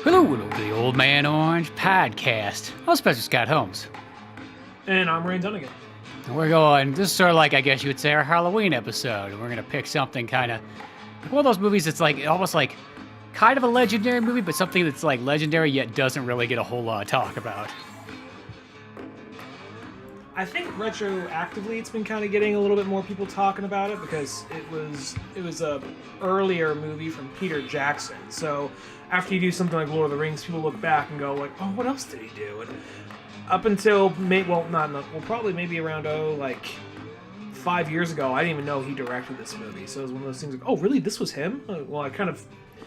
Hello, welcome to the Old Man Orange Podcast. I'm Spencer Scott Holmes. And I'm Ray Dunigan. And we're going, this is sort of like, I guess you would say, our Halloween episode. We're going to pick something kind of, one of those movies that's like, almost like, kind of a legendary movie, but something that's like legendary yet doesn't really get a whole lot of talk about. I think retroactively it's been kind of getting a little bit more people talking about it because it was a earlier movie from Peter Jackson. So after you do something like Lord of the Rings, people look back and go like, oh, what else did he do? And up until probably maybe around 5 years ago, I didn't even know he directed this movie. So it was one of those things like, oh, really? This was him? Well, I kind of,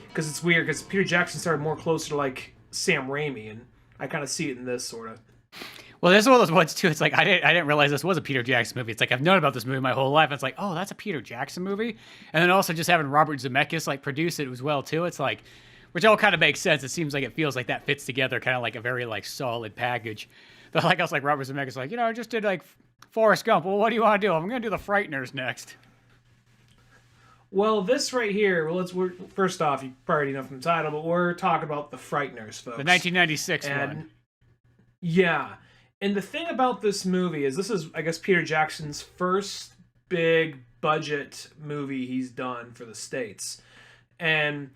because it's weird because Peter Jackson started more closer to like Sam Raimi, and I kind of see it in this sort of. Well, there's one of those ones too. It's like I didn't realize this was a Peter Jackson movie. It's like I've known about this movie my whole life. It's like, oh, that's a Peter Jackson movie, and then also just having Robert Zemeckis like produce it as well too. It's like, which all kind of makes sense. It seems like it feels like that fits together, kind of like a very like solid package. But like I was like Robert Zemeckis, like I just did like Forrest Gump. Well, what do you want to do? I'm gonna do the Frighteners next. Well, this right here. Well, first off, you probably know from the title, but we're talking about the Frighteners, folks. The 1996 one. Yeah. And the thing about this movie is this is, I guess, Peter Jackson's first big budget movie he's done for the States. And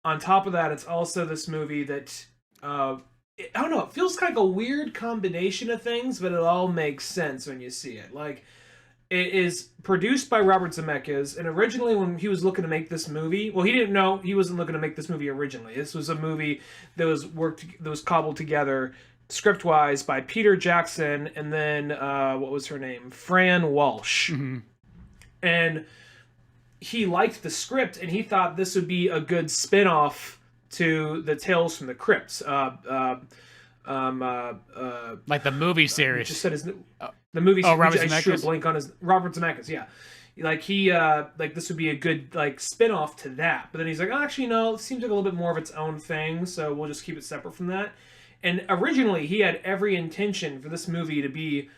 on top of that, it's also this movie that, I don't know, it feels kind of like a weird combination of things, but it all makes sense when you see it. Like, it is produced by Robert Zemeckis, and originally when he was looking to make this movie, well, he didn't know he wasn't looking to make this movie originally. This was a movie that was cobbled together script-wise by Peter Jackson and then what was her name? Fran Walsh. Mm-hmm. And he liked the script and he thought this would be a good spin-off to the Tales from the Crypts. Like the movie series. Just said his the movie series. Robert I drew a Zemeckis? blank on his Robert Zemeckis, yeah. Like he like this would be a good like spin-off to that. But then he's like, oh, actually no, it seems like a little bit more of its own thing, so we'll just keep it separate from that. And originally, he had every intention for this movie to be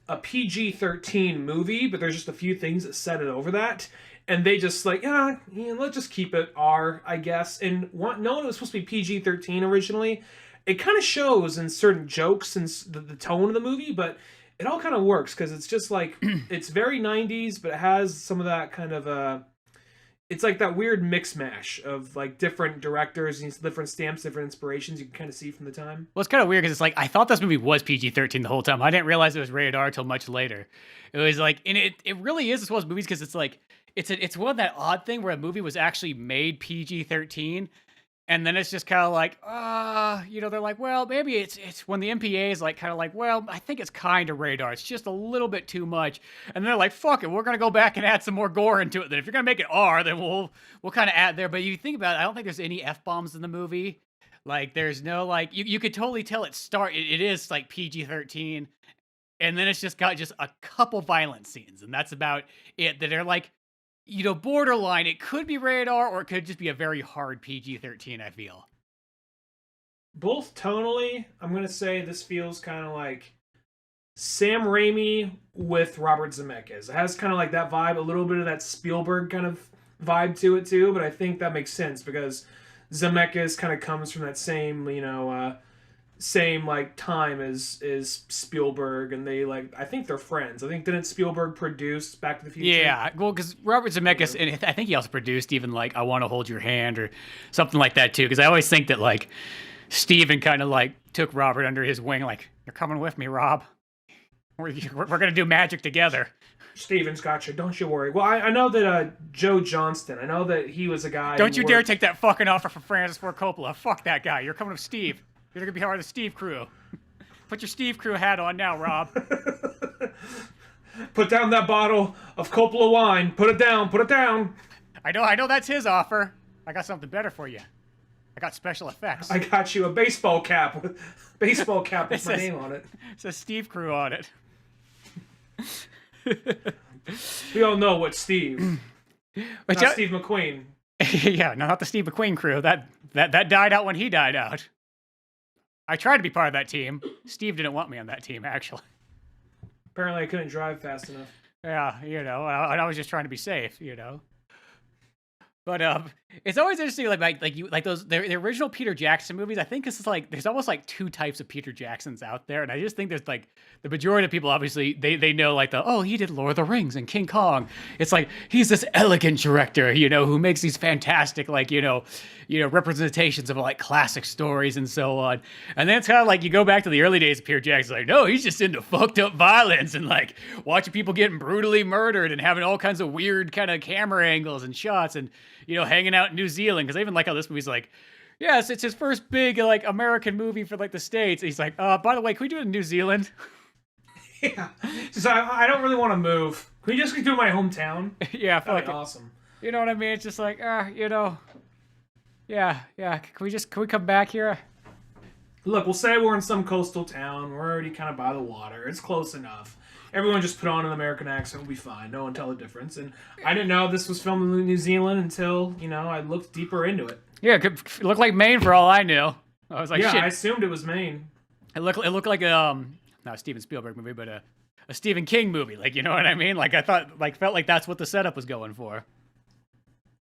a PG-13 movie, but there's just a few things that set it over that. And they just like, let's just keep it R, I guess. And knowing it was supposed to be PG-13 originally, it kind of shows in certain jokes and the tone of the movie, but it all kind of works because it's just like, it's very 90s, but it has some of that kind of it's like that weird mix mash of like different directors and different stamps, different inspirations you can kind of see from the time. Well, it's kind of weird because it's like I thought this movie was PG-13 the whole time. I didn't realize it was rated R until much later. It was like, and it really is one of those movies because it's like it's one of that odd thing where a movie was actually made PG-13. And then it's just kind of like, they're like, well, maybe it's when the MPA is like kind of like, well, I think it's kind of radar. It's just a little bit too much. And they're like, fuck it, we're gonna go back and add some more gore into it. Then if you're gonna make it R, then we'll kind of add there. But you think about it, I don't think there's any F-bombs in the movie. Like there's no like you could totally tell it is like PG-13, and then it's just got just a couple violent scenes, and that's about it. That are like, borderline. It could be rated R, or it could just be a very hard PG-13, I feel. Both tonally, I'm going to say this feels kind of like Sam Raimi with Robert Zemeckis. It has kind of like that vibe, a little bit of that Spielberg kind of vibe to it too, but I think that makes sense because Zemeckis kind of comes from that same, same like time as Spielberg, and they like, I think they're friends. I think didn't Spielberg produce Back to the Future? Yeah, well, because Robert Zemeckis, and I think he also produced even like I Want to Hold Your Hand or something like that too. Because I always think that like Steven kind of like took Robert under his wing, like, you're coming with me, Rob. We're gonna do magic together. Steven's got you, don't you worry. Well, I know that Joe Johnston, I know that he was a guy. Don't you dare take that fucking offer from Francis Ford Coppola. Fuck that guy. You're coming with Steve. You're gonna be part of the Steve crew. Put your Steve crew hat on now, Rob. Put down that bottle of Coppola wine. Put it down. Put it down. I know that's his offer. I got something better for you. I got special effects. I got you a baseball cap with my name on it. It says Steve crew on it. We all know what Steve. Not Steve McQueen. Yeah, no, not the Steve McQueen crew. That died out when he died out. I tried to be part of that team. Steve didn't want me on that team, actually. Apparently I couldn't drive fast enough. Yeah, and I was just trying to be safe, But it's always interesting, like you like those the original Peter Jackson movies. I think this is like there's almost like two types of Peter Jacksons out there, and I just think there's like the majority of people obviously they know like he did Lord of the Rings and King Kong. It's like he's this elegant director, who makes these fantastic representations of like classic stories and so on. And then it's kind of like you go back to the early days of Peter Jackson, like no, he's just into fucked up violence and like watching people getting brutally murdered and having all kinds of weird kind of camera angles and shots and. Hanging out in New Zealand, because I even like how this movie's like, yes, it's his first big like American movie for like the States. He's like, by the way, can we do it in New Zealand? Yeah, so I don't really want to move. Can we just do my hometown? Yeah, that'd be awesome. You know what I mean? It's just like, yeah. Can we come back here? Look, we'll say we're in some coastal town. We're already kind of by the water. It's close enough. Everyone just put on an American accent. We'll be fine. No one tell the difference. And I didn't know this was filmed in New Zealand until, I looked deeper into it. Yeah, it could look like Maine for all I knew. I was like, yeah, shit. I assumed it was Maine. It looked like not a Steven Spielberg movie, but a Stephen King movie. Like, you know what I mean? Like, I thought, felt like that's what the setup was going for.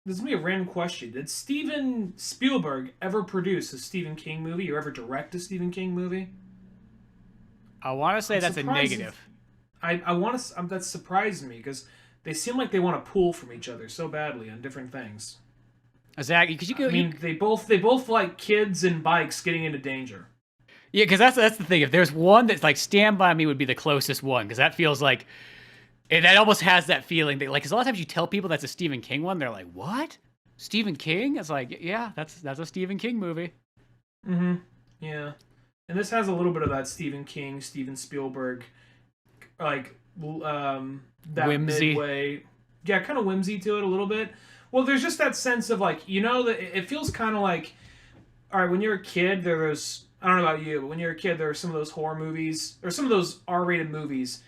This is going to be a random question. Did Steven Spielberg ever produce a Stephen King movie or ever direct a Stephen King movie? I want to say that's a negative. I want to. That surprised me because they seem like they want to pull from each other so badly on different things. Exactly, because they both like kids and bikes getting into danger. Yeah, because that's the thing. If there's one that's like Stand By Me would be the closest one, because that feels like that almost has that feeling that because a lot of times you tell people that's a Stephen King one, they're like, "What? Stephen King?" It's like, yeah, that's a Stephen King movie. Mm-hmm. Yeah, and this has a little bit of that Stephen King, Steven Spielberg. Like that whimsy. Midway, yeah, kind of whimsy to it a little bit. Well, there's just that sense of like that it feels kind of like, all right, when you're a kid, there's I don't know about you, but when you're a kid, there are some of those horror movies or some of those R-rated movies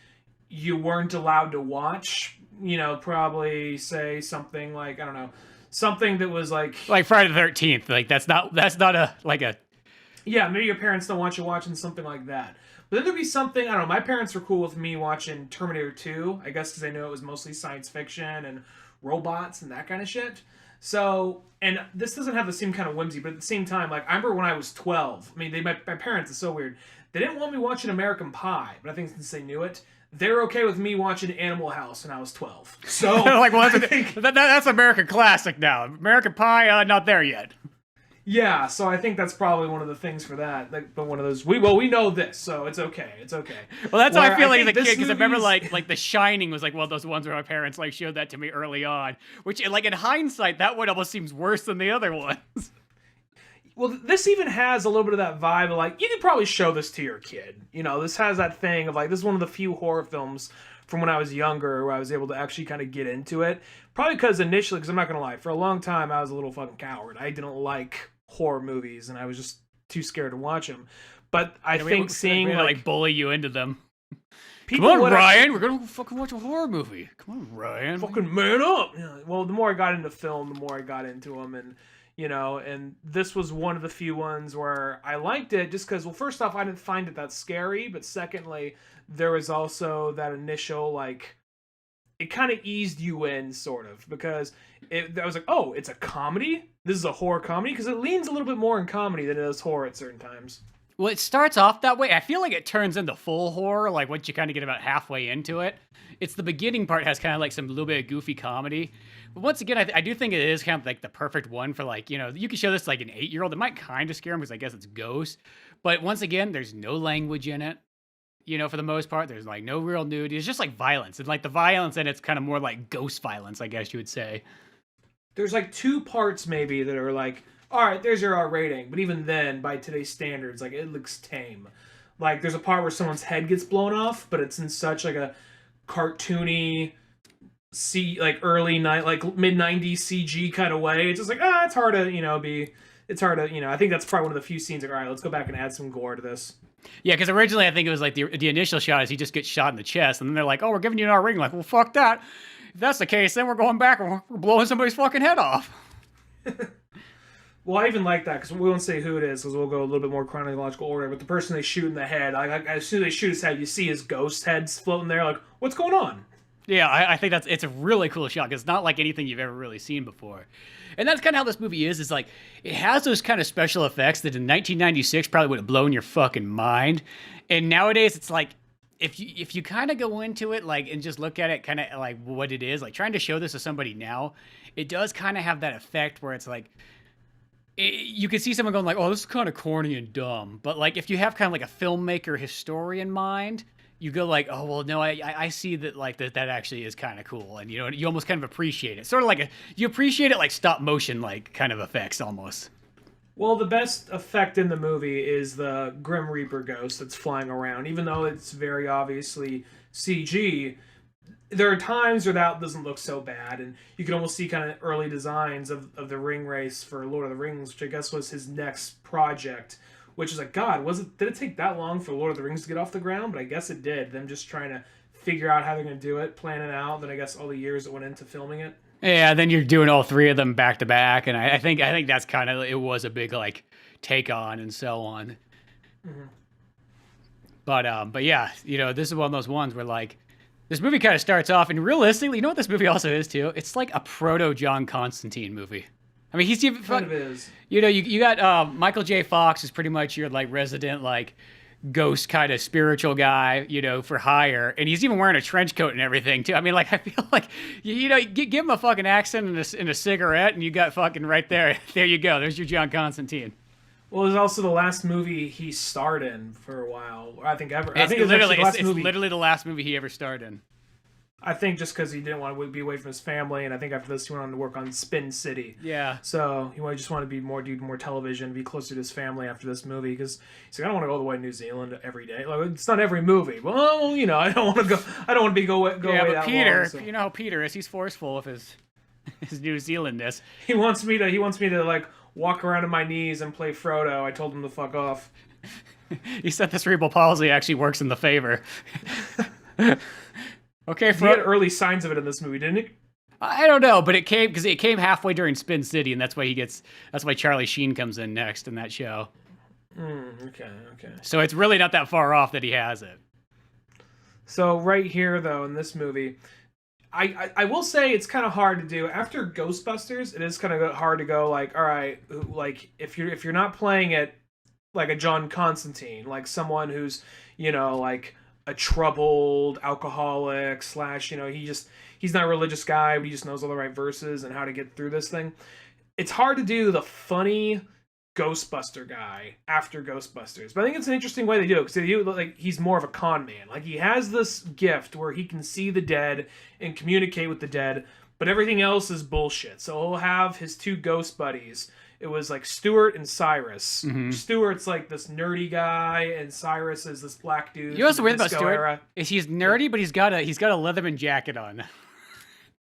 you weren't allowed to watch. Probably say something like I don't know, something that was like Friday the 13th. Like that's not a like a. Yeah, maybe your parents don't want you watching something like that. But then there'd be something, I don't know, my parents were cool with me watching Terminator 2, I guess because they knew it was mostly science fiction and robots and that kind of shit. So, and this doesn't have the same kind of whimsy, but at the same time, like, I remember when I was 12, my parents, it's so weird, they didn't want me watching American Pie, but I think since they knew it, they're okay with me watching Animal House when I was 12. So, that's American classic now. American Pie, not there yet. Yeah, so I think that's probably one of the things for that. But one of those, we know this, so it's okay. It's okay. Well, that's how I feel like as a kid, because I remember like The Shining was like one of those ones where my parents like showed that to me early on, which like in hindsight, that one almost seems worse than the other ones. Well, this even has a little bit of that vibe of like, you could probably show this to your kid. This has that thing of like, this is one of the few horror films from when I was younger where I was able to actually kind of get into it. Probably because initially, because I'm not going to lie, for a long time I was a little fucking coward. I didn't like horror movies and I was just too scared to watch them. But I think seeing like bully you into them. Come on, Ryan, we're going to fucking watch a horror movie. Come on, Ryan. Fucking man up. Well, the more I got into film, the more I got into them. And, and this was one of the few ones where I liked it just because, well, first off, I didn't find it that scary. But secondly, there was also that initial, like, it kind of eased you in, sort of, because I was like, oh, it's a comedy? This is a horror comedy? Because it leans a little bit more in comedy than it does horror at certain times. Well, it starts off that way. I feel like it turns into full horror, like once you kind of get about halfway into it. It's the beginning part has kind of like some little bit of goofy comedy. But once again, I do think it is kind of like the perfect one for like, you can show this to like an 8-year-old. It might kind of scare him because I guess it's ghosts. But once again, there's no language in it. For the most part, there's like no real nudity. It's just like violence. And like the violence in it's kind of more like ghost violence, I guess you would say. There's like 2 parts maybe that are like, all right, there's your R rating. But even then, by today's standards, like it looks tame. Like there's a part where someone's head gets blown off, but it's in such like a cartoony, early night, like mid-90s CG kind of way. It's just like, it's hard to, it's hard to, I think that's probably one of the few scenes like, all right, let's go back and add some gore to this. Yeah, because originally I think it was like the initial shot is he just gets shot in the chest, and then they're like, oh, we're giving you an R rating. Like, well, fuck that. If that's the case, then we're going back and we're blowing somebody's fucking head off. Well, I even like that, because we won't say who it is, because we'll go a little bit more chronological order, but the person they shoot in the head, as soon as they shoot his head, you see his ghost heads floating there, like, what's going on? Yeah, I think it's a really cool shot because it's not like anything you've ever really seen before. And that's kind of how this movie is like, it has those kind of special effects that in 1996 probably would have blown your fucking mind. And nowadays it's like, if you kind of go into it like and just look at it kind of like what it is, like trying to show this to somebody now, it does kind of have that effect where it's like, you could see someone going like, oh, this is kind of corny and dumb. But like, if you have kind of like a filmmaker historian mind, you go like, oh, well, no, I see that like that actually is kind of cool. And, you know, you almost kind of appreciate it. Sort of like you appreciate it like stop motion, like kind of effects almost. Well, the best effect in the movie is the Grim Reaper ghost that's flying around. Even though it's very obviously CG, there are times where that doesn't look so bad, and you can almost see kind of early designs of the ring race for Lord of the Rings, which I guess was his next project. Which is like, God, did it take that long for Lord of the Rings to get off the ground? But I guess it did. Them just trying to figure out how they're going to do it, plan it out. Then I guess all the years that went into filming it. Yeah, then you're doing all three of them back to back, and I think that's kind of, it was a big like take on and so on. Mm-hmm. But yeah, you know, this is one of those ones where like this movie kind of starts off, and realistically, you know what this movie also is too? It's like a proto John Constantine movie. I mean, he's even kind of is. You know, you got Michael J. Fox is pretty much your like resident like ghost kind of spiritual guy, you know, for hire, and he's even wearing a trench coat and everything too. I mean, like I feel like you know, give him a fucking accent and a cigarette, and you got fucking right there. There you go. There's your John Constantine. Well, it was also the last movie he starred in for a while. I think ever. I think it's literally the last movie he ever starred in. I think just because he didn't want to be away from his family, and I think after this he went on to work on Spin City. Yeah. So he just wanted to do more television, be closer to his family after this movie, because he's like, I don't want to go all the way to New Zealand every day. Like, it's not every movie. Well, you know, I don't want to go. I don't want to go away that Peter, long. So. You know how Peter is. He's forceful with his New Zealandness. He wants me to like walk around on my knees and play Frodo. I told him to fuck off. He said the cerebral palsy actually works in the favor. Okay, he had early signs of it in this movie, didn't he? I don't know, but it came halfway during Spin City, and that's why Charlie Sheen comes in next in that show. Okay. So it's really not that far off that he has it. So right here, though, in this movie, I will say it's kind of hard to do. After Ghostbusters, it is kind of hard to go like, all right, like if you're not playing it like a John Constantine, like someone who's, you know, like a troubled alcoholic / you know, he's not a religious guy, but he just knows all the right verses and how to get through this thing. It's hard to do the funny Ghostbuster guy after Ghostbusters, but I think it's an interesting way they do it, because like he's more of a con man. Like he has this gift where he can see the dead and communicate with the dead, but everything else is bullshit. So he'll have his two ghost buddies. It was like Stuart and Cyrus. Mm-hmm. Stuart's like this nerdy guy, and Cyrus is this black dude. You know what's weird about Stuart? Is he's nerdy, but he's got a Leatherman jacket on.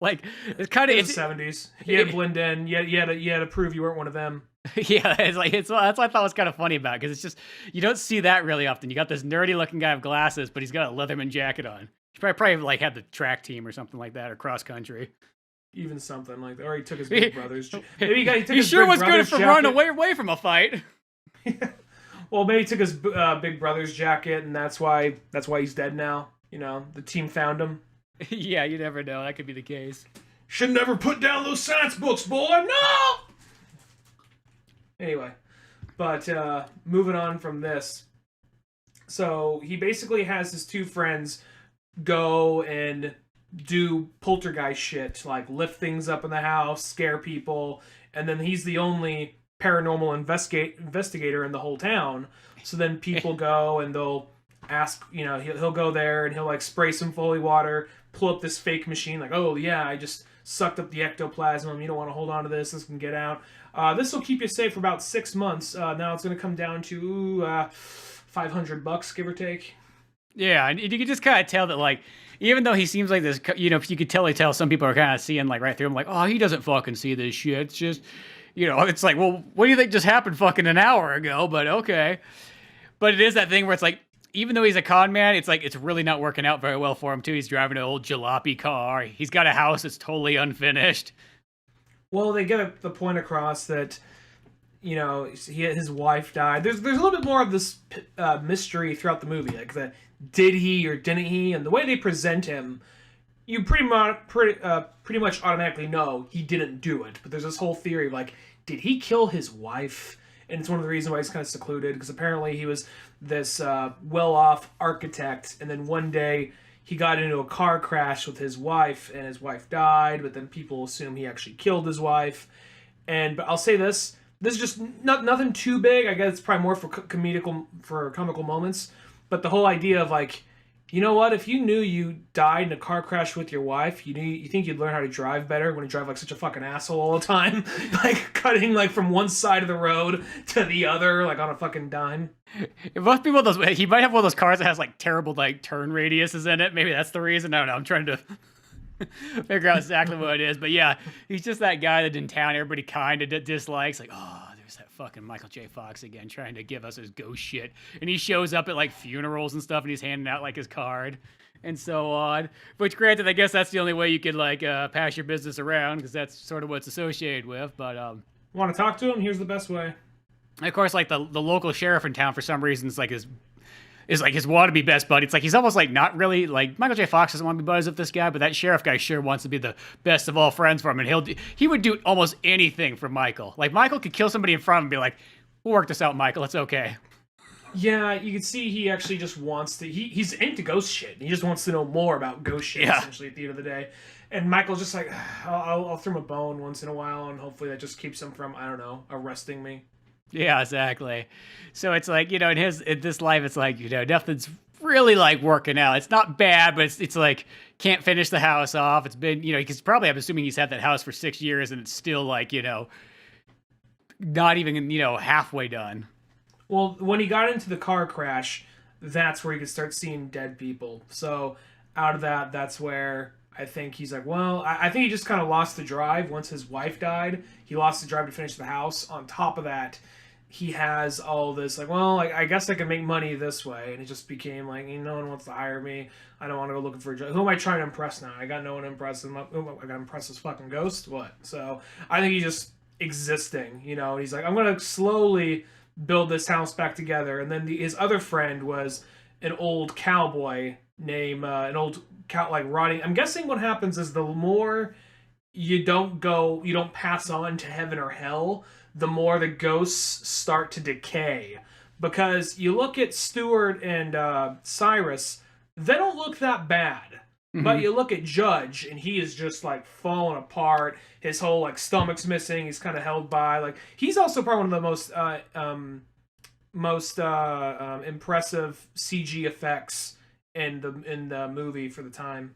Like it's kind of the 70s. You had to blend in. You had to prove you weren't one of them. Yeah, that's what I thought was kind of funny about it, because it's just you don't see that really often. You got this nerdy looking guy with glasses, but he's got a Leatherman jacket on. He probably like had the track team or something like that, or cross country. Even something like that. Or he took his big brother's. Maybe he took he his sure big was good for running away from a fight. Well, maybe he took his big brother's jacket, and that's why he's dead now. You know, the team found him. Yeah, you never know. That could be the case. Should never put down those science books, boy. No. Anyway, but moving on from this, so he basically has his two friends go and do poltergeist shit, like lift things up in the house, scare people, and then he's the only paranormal investigator in the whole town. So then people go and they'll ask, you know, he'll go there and he'll like spray some Foley water, pull up this fake machine, like, oh yeah, I just sucked up the ectoplasm. You don't want to hold on to this. This can get out. This will keep you safe for about 6 months. Now it's going to come down to $500, give or take. Yeah, and you can just kind of tell that, like, even though he seems like this, you know, you could tell some people are kind of seeing, like, right through him, like, oh, he doesn't fucking see this shit. It's just, you know, it's like, well, what do you think just happened fucking an hour ago? But okay. But it is that thing where it's like, even though he's a con man, it's like, it's really not working out very well for him, too. He's driving an old jalopy car. He's got a house that's totally unfinished. Well, they get the point across that, you know, his wife died. There's a little bit more of this mystery throughout the movie, like the did he or didn't he, and the way they present him, you pretty much automatically know he didn't do it. But there's this whole theory of like, did he kill his wife? And it's one of the reasons why he's kind of secluded, because apparently he was this well-off architect, and then one day he got into a car crash with his wife, and his wife died, but then people assume he actually killed his wife. But I'll say this is just nothing too big. I guess it's probably more for comical moments. But the whole idea of like, you know what? If you knew you died in a car crash with your wife, you think you'd learn how to drive better when you drive like such a fucking asshole all the time, like cutting like from one side of the road to the other, like on a fucking dime. It must be one of those. He might have one of those cars that has like terrible like turn radiuses in it. Maybe that's the reason. I don't know. I'm trying to figure out exactly what it is. But yeah, he's just that guy that in town everybody kind of dislikes. Like, oh, there's that fucking Michael J. Fox again trying to give us his ghost shit. And he shows up at like funerals and stuff, and he's handing out like his card and so on. Which, granted, I guess that's the only way you could like pass your business around, because that's sort of what it's associated with. But want to talk to him? Here's the best way. And of course, like the local sheriff in town for some reason is like his wannabe best buddy. It's like he's almost like not really like Michael J. Fox doesn't want to be buddies with this guy, but that sheriff guy sure wants to be the best of all friends for him, and he would do almost anything for Michael. Like Michael could kill somebody in front of him and be like, "We'll work this out, Michael. It's okay." Yeah, you can see he actually just wants to. He's into ghost shit. He just wants to know more about ghost shit. Yeah. Essentially, at the end of the day, and Michael's just like, I'll throw him a bone once in a while, and hopefully that just keeps him from, I don't know, arresting me. Yeah, exactly. So it's like, in this life, it's like, nothing's really like working out. It's not bad, but it's like can't finish the house off. It's been, because probably I'm assuming he's had that house for 6 years and it's still like, not even, halfway done. Well, when he got into the car crash, that's where he could start seeing dead people. So out of that's where I think he's like, well, I think he just kind of lost the drive once his wife died. He lost the drive to finish the house. On top of that, he has all this, like, well, I guess I can make money this way. And it just became like, no one wants to hire me. I don't want to go looking for a job. Who am I trying to impress now? I got no one to impress. I got to impress this fucking ghost? What? So I think he's just existing, and he's like, I'm going to slowly build this house back together. And then his other friend was an old cowboy named, like rotting. I'm guessing what happens is the more you don't pass on to heaven or hell, the more the ghosts start to decay. Because you look at Stuart and Cyrus, they don't look that bad. Mm-hmm. But you look at Judge, and he is just like falling apart. His whole like stomach's missing. He's kind of held by. Like he's also probably one of the most impressive CG effects in the movie for the time.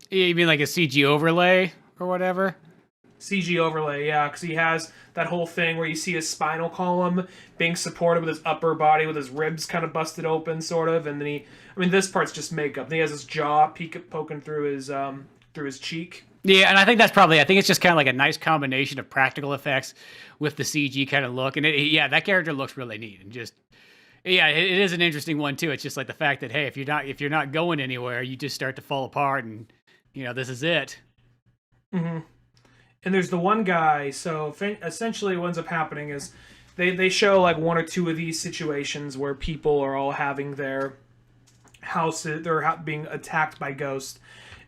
You mean like a CG overlay or whatever? CG overlay, yeah, because he has that whole thing where you see his spinal column being supported with his upper body, with his ribs kind of busted open, sort of, and then this part's just makeup. Then he has his jaw poking through his cheek. Yeah, and I think it's just kind of like a nice combination of practical effects with the CG kind of look, and that character looks really neat, and just, yeah, it is an interesting one too. It's just like the fact that, hey, if you're not going anywhere, you just start to fall apart, and this is it. Mm-hmm. And there's the one guy, so essentially what ends up happening is they show like one or two of these situations where people are all having their houses, they're being attacked by ghosts,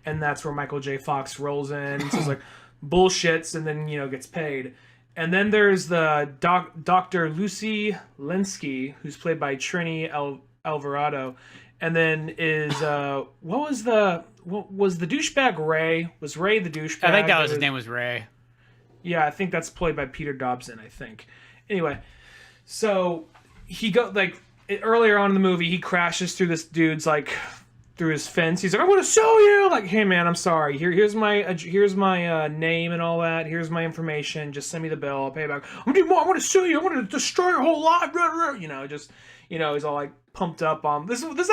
and that's where Michael J. Fox rolls in and says like bullshits, and then gets paid. And then there's the Dr. Lucy Linsky, who's played by Trini Alvarado, and then is what was the douchebag Ray? Was Ray the douchebag? I think that was his name was Ray. Yeah, I think that's played by Peter Dobson, I think. Anyway, so he earlier on in the movie, he crashes through this dude's through his fence. He's like, "I'm gonna sue you!" Like, "Hey man, I'm sorry. Here's my name and all that. Here's my information. Just send me the bill. I'll pay it back. I'm gonna sue you. I'm gonna destroy your whole life." He's all like pumped up on this. There's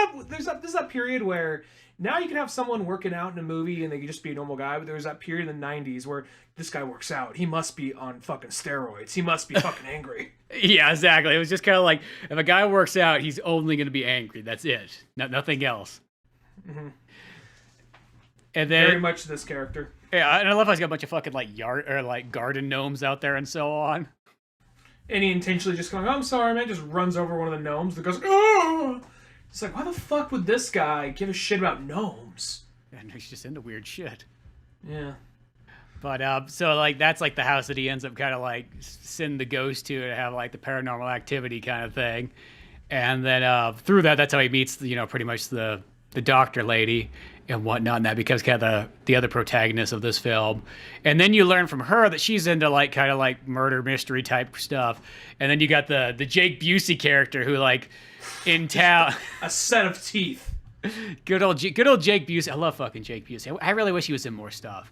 that period where now you can have someone working out in a movie and they can just be a normal guy, but there was that period in the 90s where this guy works out. He must be on fucking steroids. He must be fucking angry. Yeah, exactly. It was just kind of like, if a guy works out, he's only going to be angry. That's it. Nothing else. Mm-hmm. And then, very much this character. Yeah, and I love how he's got a bunch of fucking garden gnomes out there and so on. And he intentionally just going, "Oh, I'm sorry, man," just runs over one of the gnomes that goes, "Oh!" It's like, why the fuck would this guy give a shit about gnomes? And he's just into weird shit. Yeah. But so like that's like the house that he ends up kind of like sending the ghost to have like the paranormal activity kind of thing, and then through that's how he meets pretty much the doctor lady and whatnot, and that becomes kind of the other protagonist of this film. And then you learn from her that she's into like kind of like murder mystery type stuff, and then you got the Jake Busey character who like in town a set of teeth. Good old Jake Busey. I love fucking Jake Busey. I really wish he was in more stuff.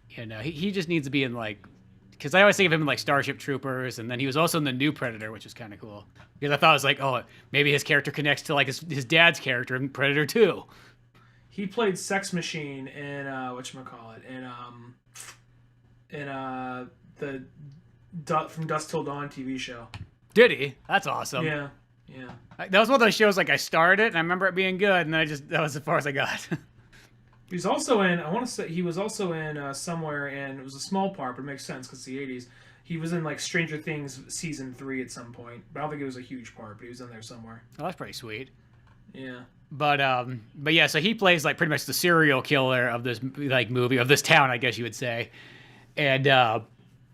He just needs to be in like, because I always think of him in like Starship Troopers, and then he was also in the new Predator, which was kind of cool. Because I thought it was like, oh, maybe his character connects to like his dad's character in Predator 2. He played Sex Machine in whatchamacallit, in the From Dusk Till Dawn TV show. Did he? That's awesome. Yeah. That was one of those shows like I started and I remember it being good, and then that was as far as I got. He was also in, I want to say, he was also in somewhere, and it was a small part, but it makes sense because it's the 80s. He was in like Stranger Things season 3 at some point, but I don't think it was a huge part, but he was in there somewhere. Oh, that's pretty sweet. Yeah. But yeah, so he plays like pretty much the serial killer of this like movie, of this town, I guess you would say. And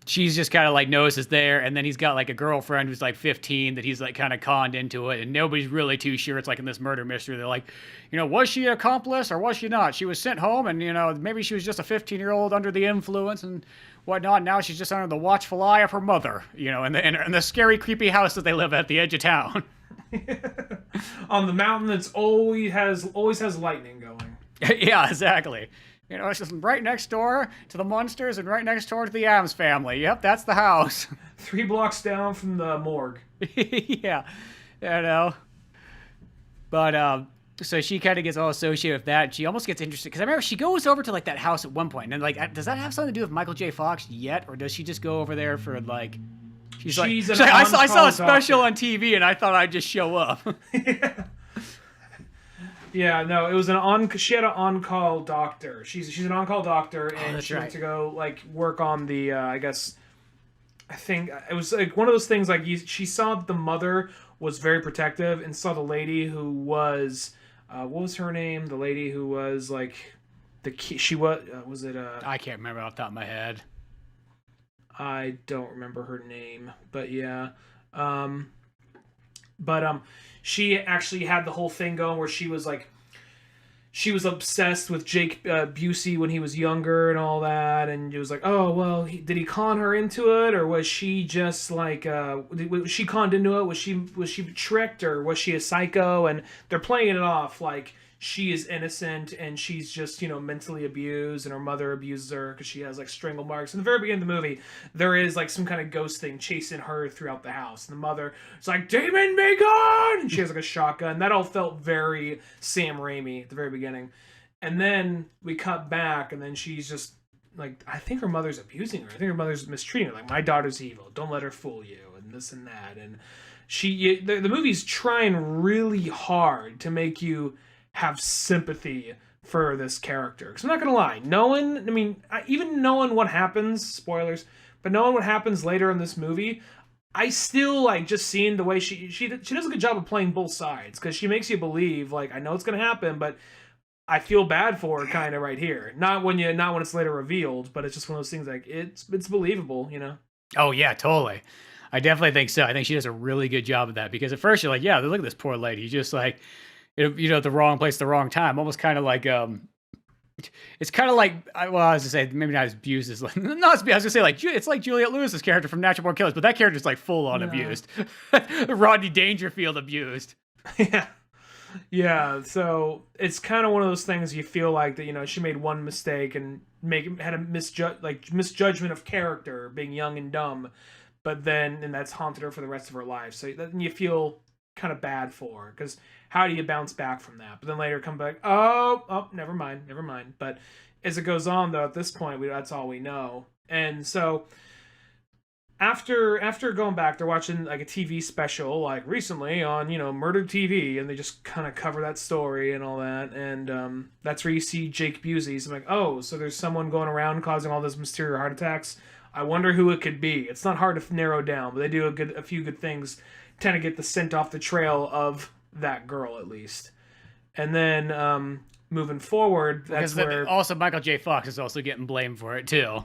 she's just kind of like knows is there, and then he's got like a girlfriend who's like 15 that he's like kind of conned into it, and nobody's really too sure. It's like in this murder mystery, they're like, was she an accomplice or was she not? She was sent home, and maybe she was just a 15-year-old under the influence and whatnot. Now she's just under the watchful eye of her mother, in the scary, creepy house that they live at the edge of town. On the mountain that's always has lightning going. Yeah, exactly. It's just right next door to the Munsters and right next door to the Addams family. Yep, that's the house. 3 blocks down from the morgue. Yeah, But so she kind of gets all associated with that. She almost gets interested because I remember she goes over to like that house at one point, and like, does that have something to do with Michael J. Fox yet, or does she just go over there for like? She's like, I saw a special on TV and I thought I'd just show up. Yeah. Yeah, no, it was she had an on-call doctor. She's an on-call doctor, and she went to go like work on the I think it was like one of those things like she saw that the mother was very protective and saw the lady who was what was her name? The lady who was like was it I can't remember off the top of my head. I don't remember her name, but yeah. She actually had the whole thing going where she was obsessed with Jake Busey when he was younger and all that, and it was like, oh well, did he con her into it, or was she just like was she conned into it? Was she tricked, or was she a psycho? And they're playing it off like she is innocent and she's just mentally abused, and her mother abuses her because she has like strangle marks. In the very beginning of the movie, there is like some kind of ghost thing chasing her throughout the house, and the mother is like, "Demon, be gone!" and she has like a shotgun. That all felt very Sam Raimi at the very beginning. And then we cut back, and then she's just like, I think her mother's abusing her. I think her mother's mistreating her. Like, my daughter's evil. Don't let her fool you, and this and that. And the movie's trying really hard to make you have sympathy for this character. Because I'm not gonna lie, even knowing what happens, spoilers, but knowing what happens later in this movie, I still like just seeing the way she does a good job of playing both sides, because she makes you believe like, I know it's gonna happen, but I feel bad for her kind of right here. Not when it's later revealed, but it's just one of those things like it's believable, Oh yeah, totally. I definitely think so. I think she does a really good job of that, because at first you're like, yeah, look at this poor lady, just like, the wrong place, the wrong time. Almost kind of like, it's kind of like, I was to say, maybe not as abused as, like, not as abused, I was gonna say, like, it's like Juliette Lewis's character from Natural Born Killers, but that character's like full on abused. Rodney Dangerfield abused. Yeah. Yeah, so it's kind of one of those things you feel like that, she made one mistake and had a misjudgment of character, being young and dumb, and that's haunted her for the rest of her life. So then you feel kind of bad for her, because how do you bounce back from that? But then later come back, oh, never mind. But as it goes on, though, at this point, that's all we know. And so after going back, they're watching like a TV special, like recently on, Murder TV, and they just kind of cover that story and all that. And that's where you see Jake Busey. So I'm like, oh, so there's someone going around causing all those mysterious heart attacks. I wonder who it could be. It's not hard to narrow down, but they do a few good things, tend to get the scent off the trail of that girl at least. And then moving forward, that's where also Michael J. Fox is also getting blamed for it too.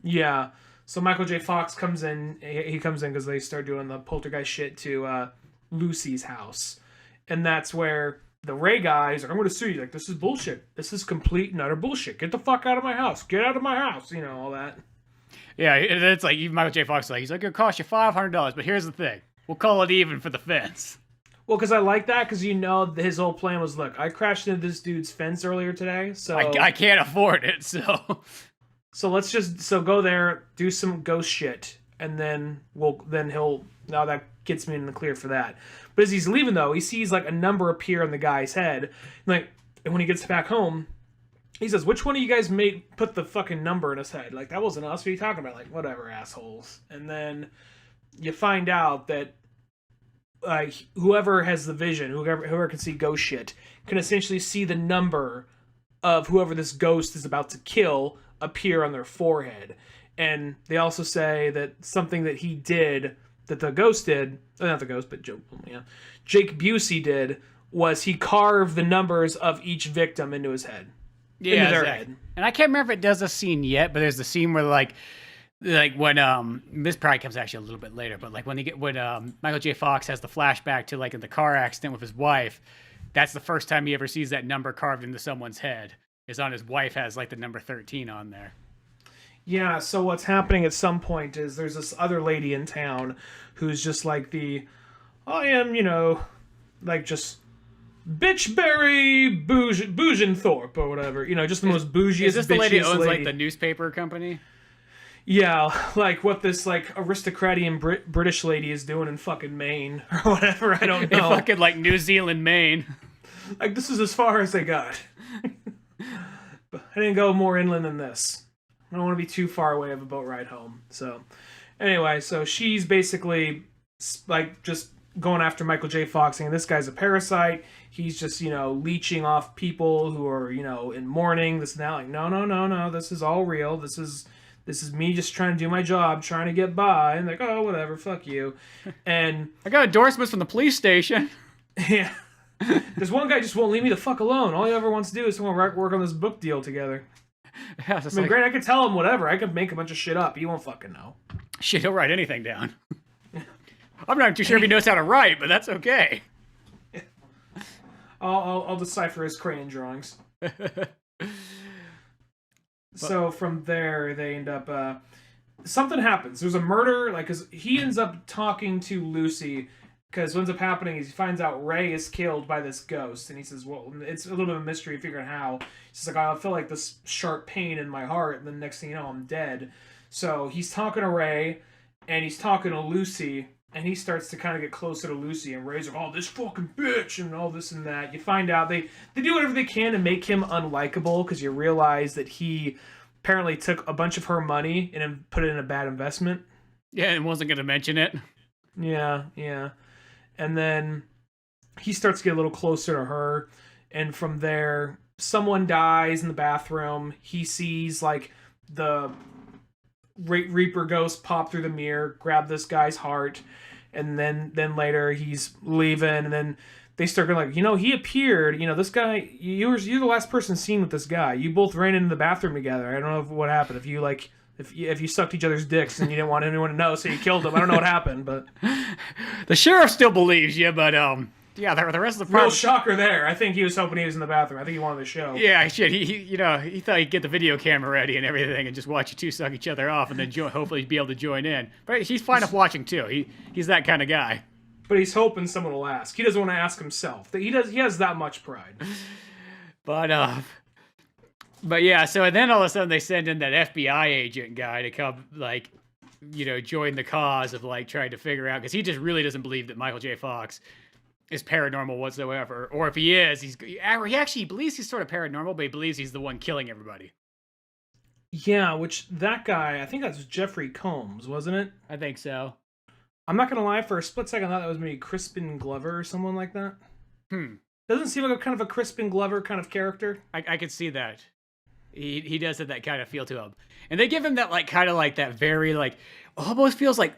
Yeah. So Michael J. Fox comes in. He comes in because they start doing the poltergeist shit to Lucy's house, and that's where the Ray guy is like, "I'm going to sue you. Like, this is bullshit. This is complete and utter bullshit. Get the fuck out of my house. Get out of my house." You know, all that. Yeah, it's like even Michael J. Fox is like, he's like, "It'll cost you $500, but here's the thing: we'll call it even for the fence." Well, because I like that, because his whole plan was, look, I crashed into this dude's fence earlier today, so I can't afford it, so. So let's just go there, do some ghost shit, and then now that gets me in the clear for that. But as he's leaving though, he sees like a number appear on the guy's head, and when he gets back home, he says, "Which one of you guys put the fucking number in his head? Like, that wasn't us. What are you talking about? Like, whatever, assholes." And then you find out that whoever has the vision, whoever can see ghost shit, can essentially see the number of whoever this ghost is about to kill appear on their forehead. And they also say that something that he did, that the ghost did, not the ghost, but Jake Busey did, was he carved the numbers of each victim into his head. Yeah, into their head. And I can't remember if it does a scene yet, but there's the scene where like when this probably comes actually a little bit later, but like when Michael J. Fox has the flashback to like in the car accident with his wife, that's the first time he ever sees that number carved into someone's head. Is on his wife has like the number 13 on there. Yeah, so what's happening at some point is there's this other lady in town who's just like I am, like just Bitchberry Bougenthorpe or whatever, just the most bougiest. Is this the lady who owns like the newspaper company? Yeah, like what this like aristocratic British lady is doing in fucking Maine or whatever. I don't know. Fucking like New Zealand, Maine. Like, this is as far as they got. But I didn't go more inland than this. I don't want to be too far away of a boat ride home. So, anyway, so she's basically like just going after Michael J. Fox, saying this guy's a parasite. He's just, leeching off people who are, in mourning, this and that. Like, no, this is all real. This is me just trying to do my job, trying to get by. And like, oh, whatever, fuck you. And I got endorsements from the police station. Yeah. There's one guy just won't leave me the fuck alone. All he ever wants to do is work on this book deal together. Yeah, great, I could tell him whatever. I could make a bunch of shit up. He won't fucking know. Shit, he'll write anything down. I'm not too sure if he knows how to write, but that's okay. I'll decipher his crayon drawings. So from there, they end up... something happens. There's a murder, because he ends up talking to Lucy... Because what ends up happening is he finds out Ray is killed by this ghost, and he says, well, it's a little bit of a mystery figuring how. He's like, I feel like this sharp pain in my heart, and then next thing you know, I'm dead. So he's talking to Ray, and he's talking to Lucy, and he starts to kind of get closer to Lucy, and Ray's like, oh, this fucking bitch, and all this and that. You find out they do whatever they can to make him unlikable, because you realize that he apparently took a bunch of her money and put it in a bad investment. Yeah, and wasn't going to mention it. Yeah. And then he starts to get a little closer to her. And from there, someone dies in the bathroom. He sees, like, the Reaper ghost pop through the mirror, grab this guy's heart. And then later, he's leaving. And then they start going like, he appeared. This guy, you're the last person seen with this guy. You both ran into the bathroom together. I don't know what happened. If you sucked each other's dicks and you didn't want anyone to know, so you killed them. I don't know what happened, but the sheriff still believes you. But yeah, the rest of the real shocker there. I think he was hoping he was in the bathroom. I think he wanted the show. Yeah, shit. He thought he'd get the video camera ready and everything, and just watch you two suck each other off, and then hopefully be able to join in. But he's fine with watching too. He's that kind of guy. But he's hoping someone will ask. He doesn't want to ask himself. He has that much pride. But yeah, so then all of a sudden they send in that FBI agent guy to come, join the cause of, trying to figure out, because he just really doesn't believe that Michael J. Fox is paranormal whatsoever. Or if he is, he actually believes he's sort of paranormal, but he believes he's the one killing everybody. Yeah, which that guy, I think that's Jeffrey Combs, wasn't it? I think so. I'm not going to lie, for a split second I thought that was maybe Crispin Glover or someone like that. Doesn't seem like a kind of a Crispin Glover kind of character. I could see that. He does have that kind of feel to him. And they give him that kind of that very almost feels like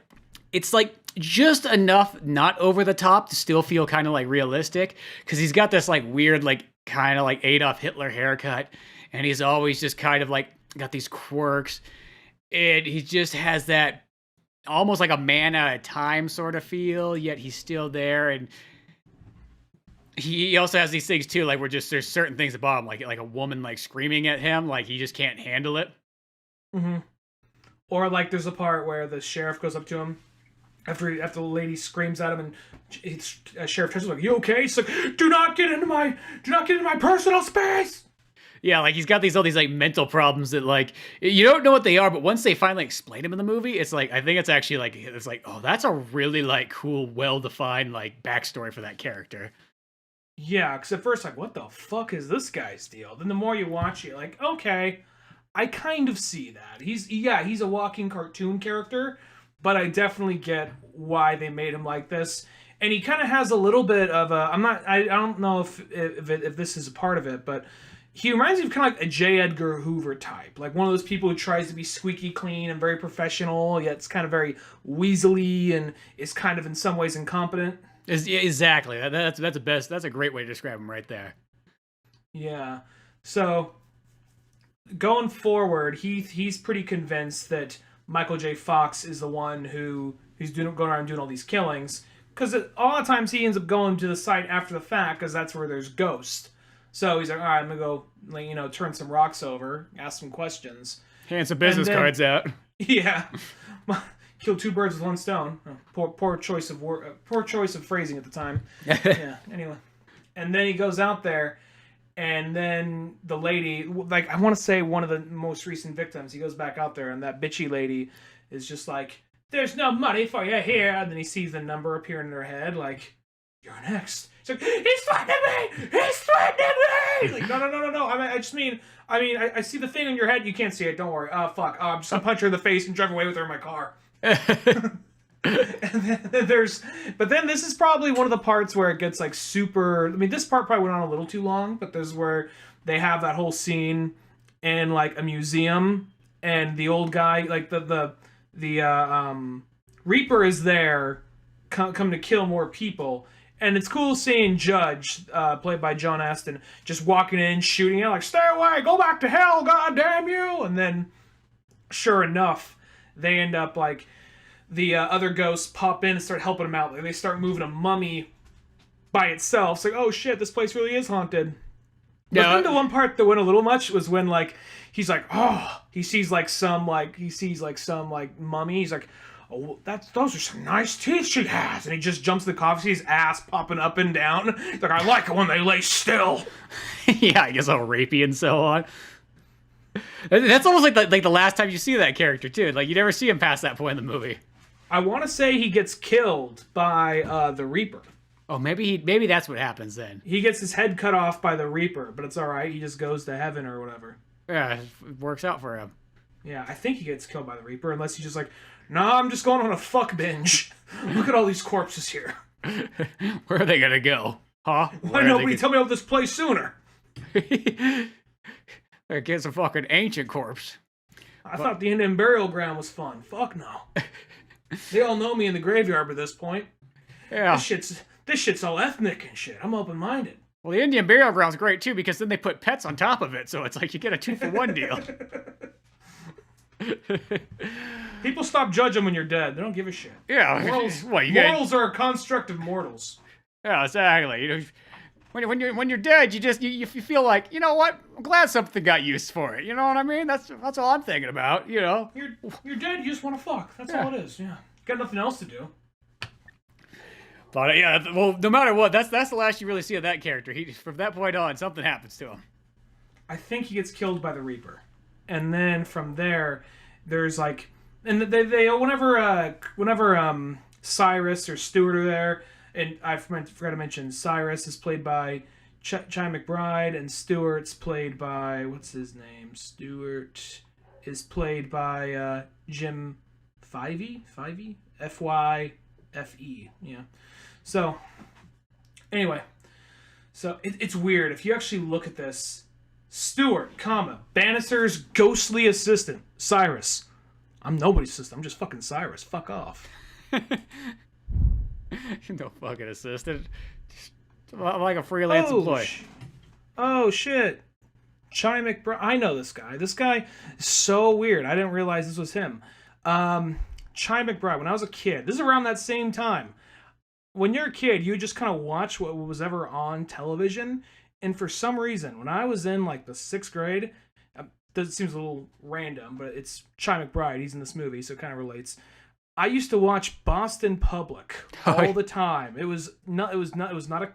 it's just enough not over the top to still feel kind of realistic, because he's got this weird kind of like Adolf Hitler haircut, and he's always just kind of like got these quirks, and he just has that almost like a man out of time sort of feel, yet he's still there. And he also has these things too, like where just there's certain things about him, like a woman like screaming at him, like he just can't handle it. Mm-hmm. Or like there's a part where the sheriff goes up to him after the lady screams at him, and sheriff touches like, "You okay?" He's like, "Do not get into my personal space." Yeah, like he's got all these like mental problems that like you don't know what they are, but once they finally explain them in the movie, it's like I think it's actually like it's like, oh, that's a really like cool, well defined like backstory for that character. Yeah, because at first like, what the fuck is this guy's deal? Then the more you watch it, you're like, okay, I kind of see that. He's a walking cartoon character, but I definitely get why they made him like this. And he kind of has a little bit of a I don't know if this is a part of it, but he reminds me of kind of like a J. Edgar Hoover type. Like one of those people who tries to be squeaky clean and very professional, yet it's kind of very weaselly and is kind of in some ways incompetent. Exactly. That's a great way to describe him right there. Yeah. So going forward, he's pretty convinced that Michael J. Fox is the one who's going around doing all these killings. Because a lot of times he ends up going to the site after the fact, because that's where there's ghosts. So he's like, all right, I'm going to go, turn some rocks over, ask some questions. Hand some business cards out. Yeah. Kill two birds with one stone. Oh, poor choice of phrasing at the time. Yeah, anyway. And then he goes out there, and then the lady, like, I want to say one of the most recent victims, he goes back out there, and that bitchy lady is just like, "There's no money for you here." And then he sees the number appear in her head, like, "You're next." He's like, "He's threatening me! He's threatening me!" Like, no. I see the thing in your head. You can't see it. Don't worry. Fuck. I'm just gonna punch her in the face and drive away with her in my car. But then this is probably one of the parts where it gets like super. I mean, this part probably went on a little too long, but this is where they have that whole scene in like a museum, and the old guy, like the Reaper is there, come to kill more people. And it's cool seeing Judge, played by John Astin, just walking in, shooting it, like, "Stay away, go back to hell, goddamn you!" And then, sure enough, they end up, like, the other ghosts pop in and start helping him out. Like, they start moving a mummy by itself. It's like, oh shit, this place really is haunted. But then the one part that went a little much was when, like, he's like, oh, he sees some mummy. He's like, "Oh, those are some nice teeth she has." And he just jumps to the coffee, sees his ass popping up and down. He's like, "I like it when they lay still." Yeah, I guess all rapey and so on. That's almost like the last time you see that character too. Like you never see him past that point in the movie. I want to say he gets killed by the Reaper. Oh, maybe that's what happens then. He gets his head cut off by the Reaper, but it's all right. He just goes to heaven or whatever. Yeah, it works out for him. Yeah, I think he gets killed by the Reaper, unless he's just like, "Nah, I'm just going on a fuck binge. Look at all these corpses here. Where are they gonna go? Huh? Why nobody tell me about this place sooner?" They're getting some fucking ancient corpse. I thought the Indian burial ground was fun. Fuck no. They all know me in the graveyard by this point. Yeah. This shit's all ethnic and shit. I'm open-minded. Well, the Indian burial ground's great too, because then they put pets on top of it, so it's like you get a 2-for-1 deal. People stop judging when you're dead. They don't give a shit. Yeah. Morals are a construct of mortals. Yeah, exactly. You know, when you're dead, you feel like, you know what? I'm glad something got used for it. You know what I mean? That's all I'm thinking about. You know. You're dead. You just want to fuck. That's all it is. Yeah. Got nothing else to do. But yeah, well, no matter what, that's the last you really see of that character. From that point on, something happens to him. I think he gets killed by the Reaper, and then from there, there's like, and they whenever Cyrus or Stewart are there, and I forgot to mention Cyrus is played by Chi McBride, and Stewart's played by, what's his name? Stewart is played by Jim Fyfe, Fyfe, yeah. So, anyway, it's weird. If you actually look at this, Stewart, Bannister's ghostly assistant, Cyrus. I'm nobody's assistant. I'm just fucking Cyrus. Fuck off. No fucking assistant. Just like a freelance employee. Oh shit. Chai McBride. I know this guy. This guy is so weird. I didn't realize this was him. Chai McBride. When I was a kid, this is around that same time. When you're a kid, you just kind of watch what was ever on television. And for some reason, when I was in like the 6th grade, it seems a little random, but it's Chai McBride. He's in this movie, so it kind of relates. I used to watch Boston Public all the time. It was not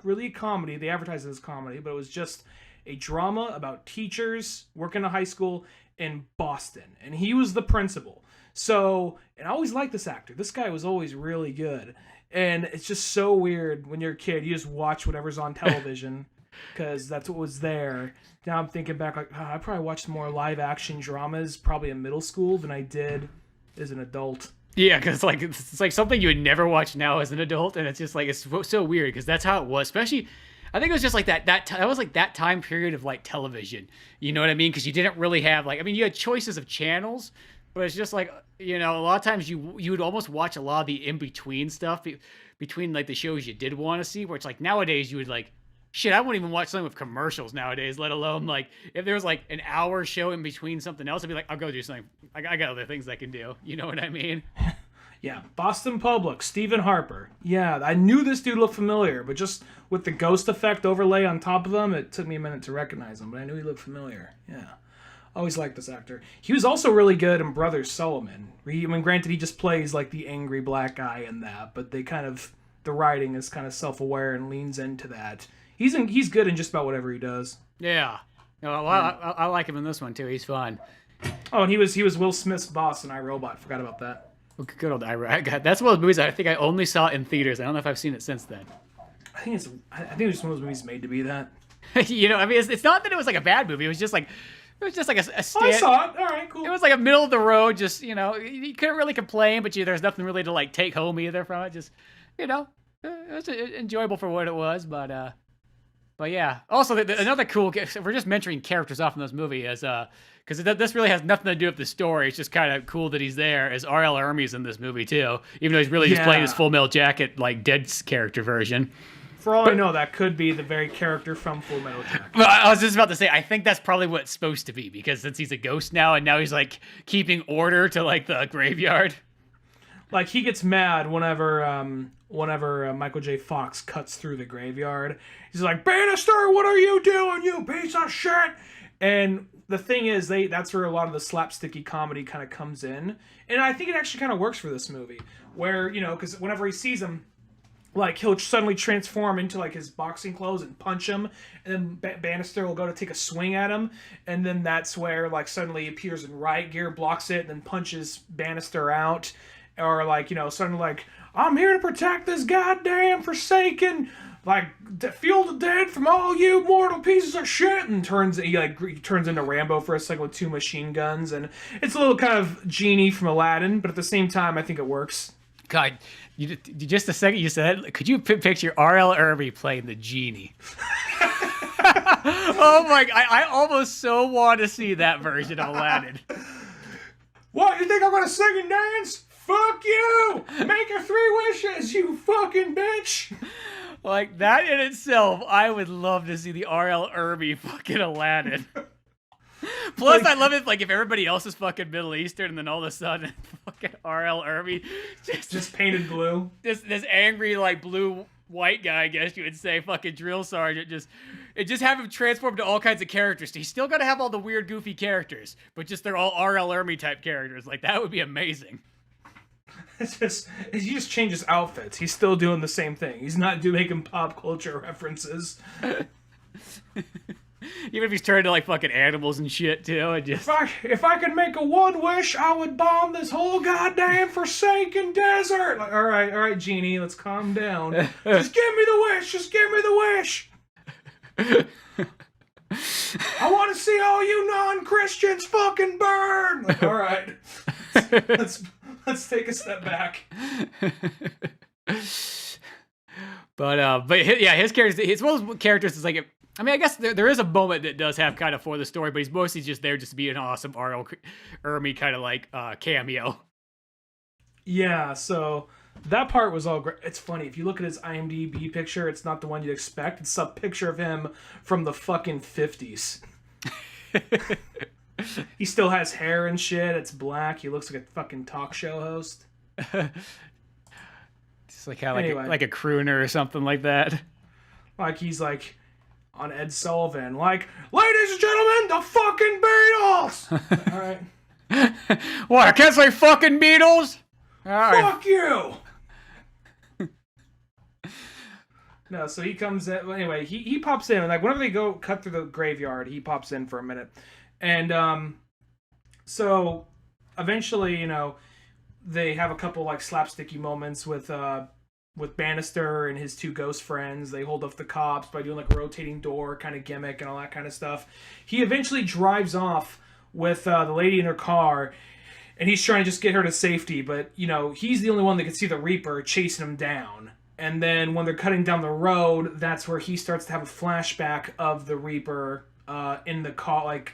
really a comedy. They advertised it as comedy, but it was just a drama about teachers working in a high school in Boston, and he was the principal. So, and I always liked this actor. This guy was always really good, and it's just so weird when you're a kid. You just watch whatever's on television because that's what was there. Now I'm thinking back, like, I probably watched more live action dramas probably in middle school than I did as an adult. Yeah, because like it's like something you would never watch now as an adult, and it's just like it's so weird because that's how it was. Especially, I think it was just like that was like that time period of like television. You know what I mean? Because you didn't really have like, I mean, you had choices of channels, but it's just like, you know, a lot of times you would almost watch a lot of the in between stuff between like the shows you did want to see. Where it's like nowadays you would like, shit, I wouldn't even watch something with commercials nowadays, let alone like if there was like an hour show in between something else, I'd be like, I'll go do something. I got other things I can do. You know what I mean? Yeah, Boston Public, Stephen Harper. Yeah, I knew this dude looked familiar, but just with the ghost effect overlay on top of him, it took me a minute to recognize him, but I knew he looked familiar. Yeah. Always liked this actor. He was also really good in Brothers Solomon. Granted, he just plays like the angry black guy in that, but the writing is kind of self-aware and leans into that. He's good in just about whatever he does. Yeah. Well, I like him in this one too. He's fun. Oh, and he was Will Smith's boss in iRobot. Forgot about that. Good old iRobot. That's one of the movies I think I only saw in theaters. I don't know if I've seen it since then. I think it's just one of those movies made to be that. You know, I mean, it's not that it was like a bad movie. It was just like a I saw it. All right, cool. It was like a middle of the road. Just, you know, you couldn't really complain, but there's nothing really to like take home either from it. Just, you know, it was enjoyable for what it was, but yeah. Also, another cool. We're just mentioning characters off in this movie as because this really has nothing to do with the story. It's just kind of cool that he's there. As R.L. Ermey's in this movie too, even though he's really just playing his Full Metal Jacket like dead character version. For all I know, that could be the very character from Full Metal Jacket. Well, I was just about to say, I think that's probably what it's supposed to be, because since he's a ghost now, and now he's like keeping order to like the graveyard. Like he gets mad whenever Michael J. Fox cuts through the graveyard. He's like, "Bannister, what are you doing, you piece of shit?" And the thing is, that's where a lot of the slapsticky comedy kind of comes in, and I think it actually kind of works for this movie, where, you know, because whenever he sees him, like, he'll suddenly transform into like his boxing clothes and punch him, and then Bannister will go to take a swing at him, and then that's where like suddenly he appears in riot gear, blocks it, and then punches Bannister out, or like, you know, suddenly like, "I'm here to protect this goddamn Forsaken, like, Field of Dead from all you mortal pieces of shit," and he turns into Rambo for a second with 2 machine guns, and it's a little kind of Genie from Aladdin, but at the same time, I think it works. God, just a second you said, could you picture R.L. Ermey playing the Genie? Oh my! I almost so want to see that version of Aladdin. What, you think I'm gonna sing and dance? Fuck you! Make your 3 wishes, you fucking bitch! Like, that in itself, I would love to see the R.L. Ermey fucking Aladdin. Plus, I love it, like, if everybody else is fucking Middle Eastern, and then all of a sudden, fucking R.L. Ermey just painted blue. This angry, like, blue white guy, I guess you would say, fucking drill sergeant, just have him transform to all kinds of characters. He's still got to have all the weird, goofy characters, but just they're all R.L. Ermey type characters. Like, that would be amazing. He just changes outfits. He's still doing the same thing. He's not making pop culture references. Even if he's turned to like fucking animals and shit too, and just if I could make a 1 wish, I would bomb this whole goddamn Forsaken desert. Like, all right, Genie, let's calm down. Just give me the wish. Just give me the wish. I want to see all you non-Christians fucking burn. Like, all right, let's take a step back. But yeah, his characters, his one of those characters is like, I mean, I guess there is a moment that does have kind of for the story, but he's mostly just there just to be an awesome R.L. Ermey kind of like cameo. Yeah, so That part was all great. It's funny, if you look at his IMDb picture, it's not the one you'd expect. It's a picture of him from the fucking 50s. He still has hair and shit. It's black. He looks like a fucking talk show host. It's like how like a crooner or something like that. Like he's like on Ed Sullivan, like, ladies and gentlemen, the fucking Beatles. All right. What? I can't say fucking Beatles. All right. Fuck you. No, so he comes in. Well, anyway, he pops in, and like whenever they go cut through the graveyard, he pops in for a minute, and so eventually, you know, they have a couple like slapsticky moments with Bannister and his two ghost friends. They hold off the cops by doing like a rotating door kind of gimmick and all that kind of stuff. He eventually drives off with the lady in her car, and he's trying to just get her to safety, but you know, he's the only one that can see the Reaper chasing him down. And then when they're cutting down the road, that's where he starts to have a flashback of the Reaper in the car, like,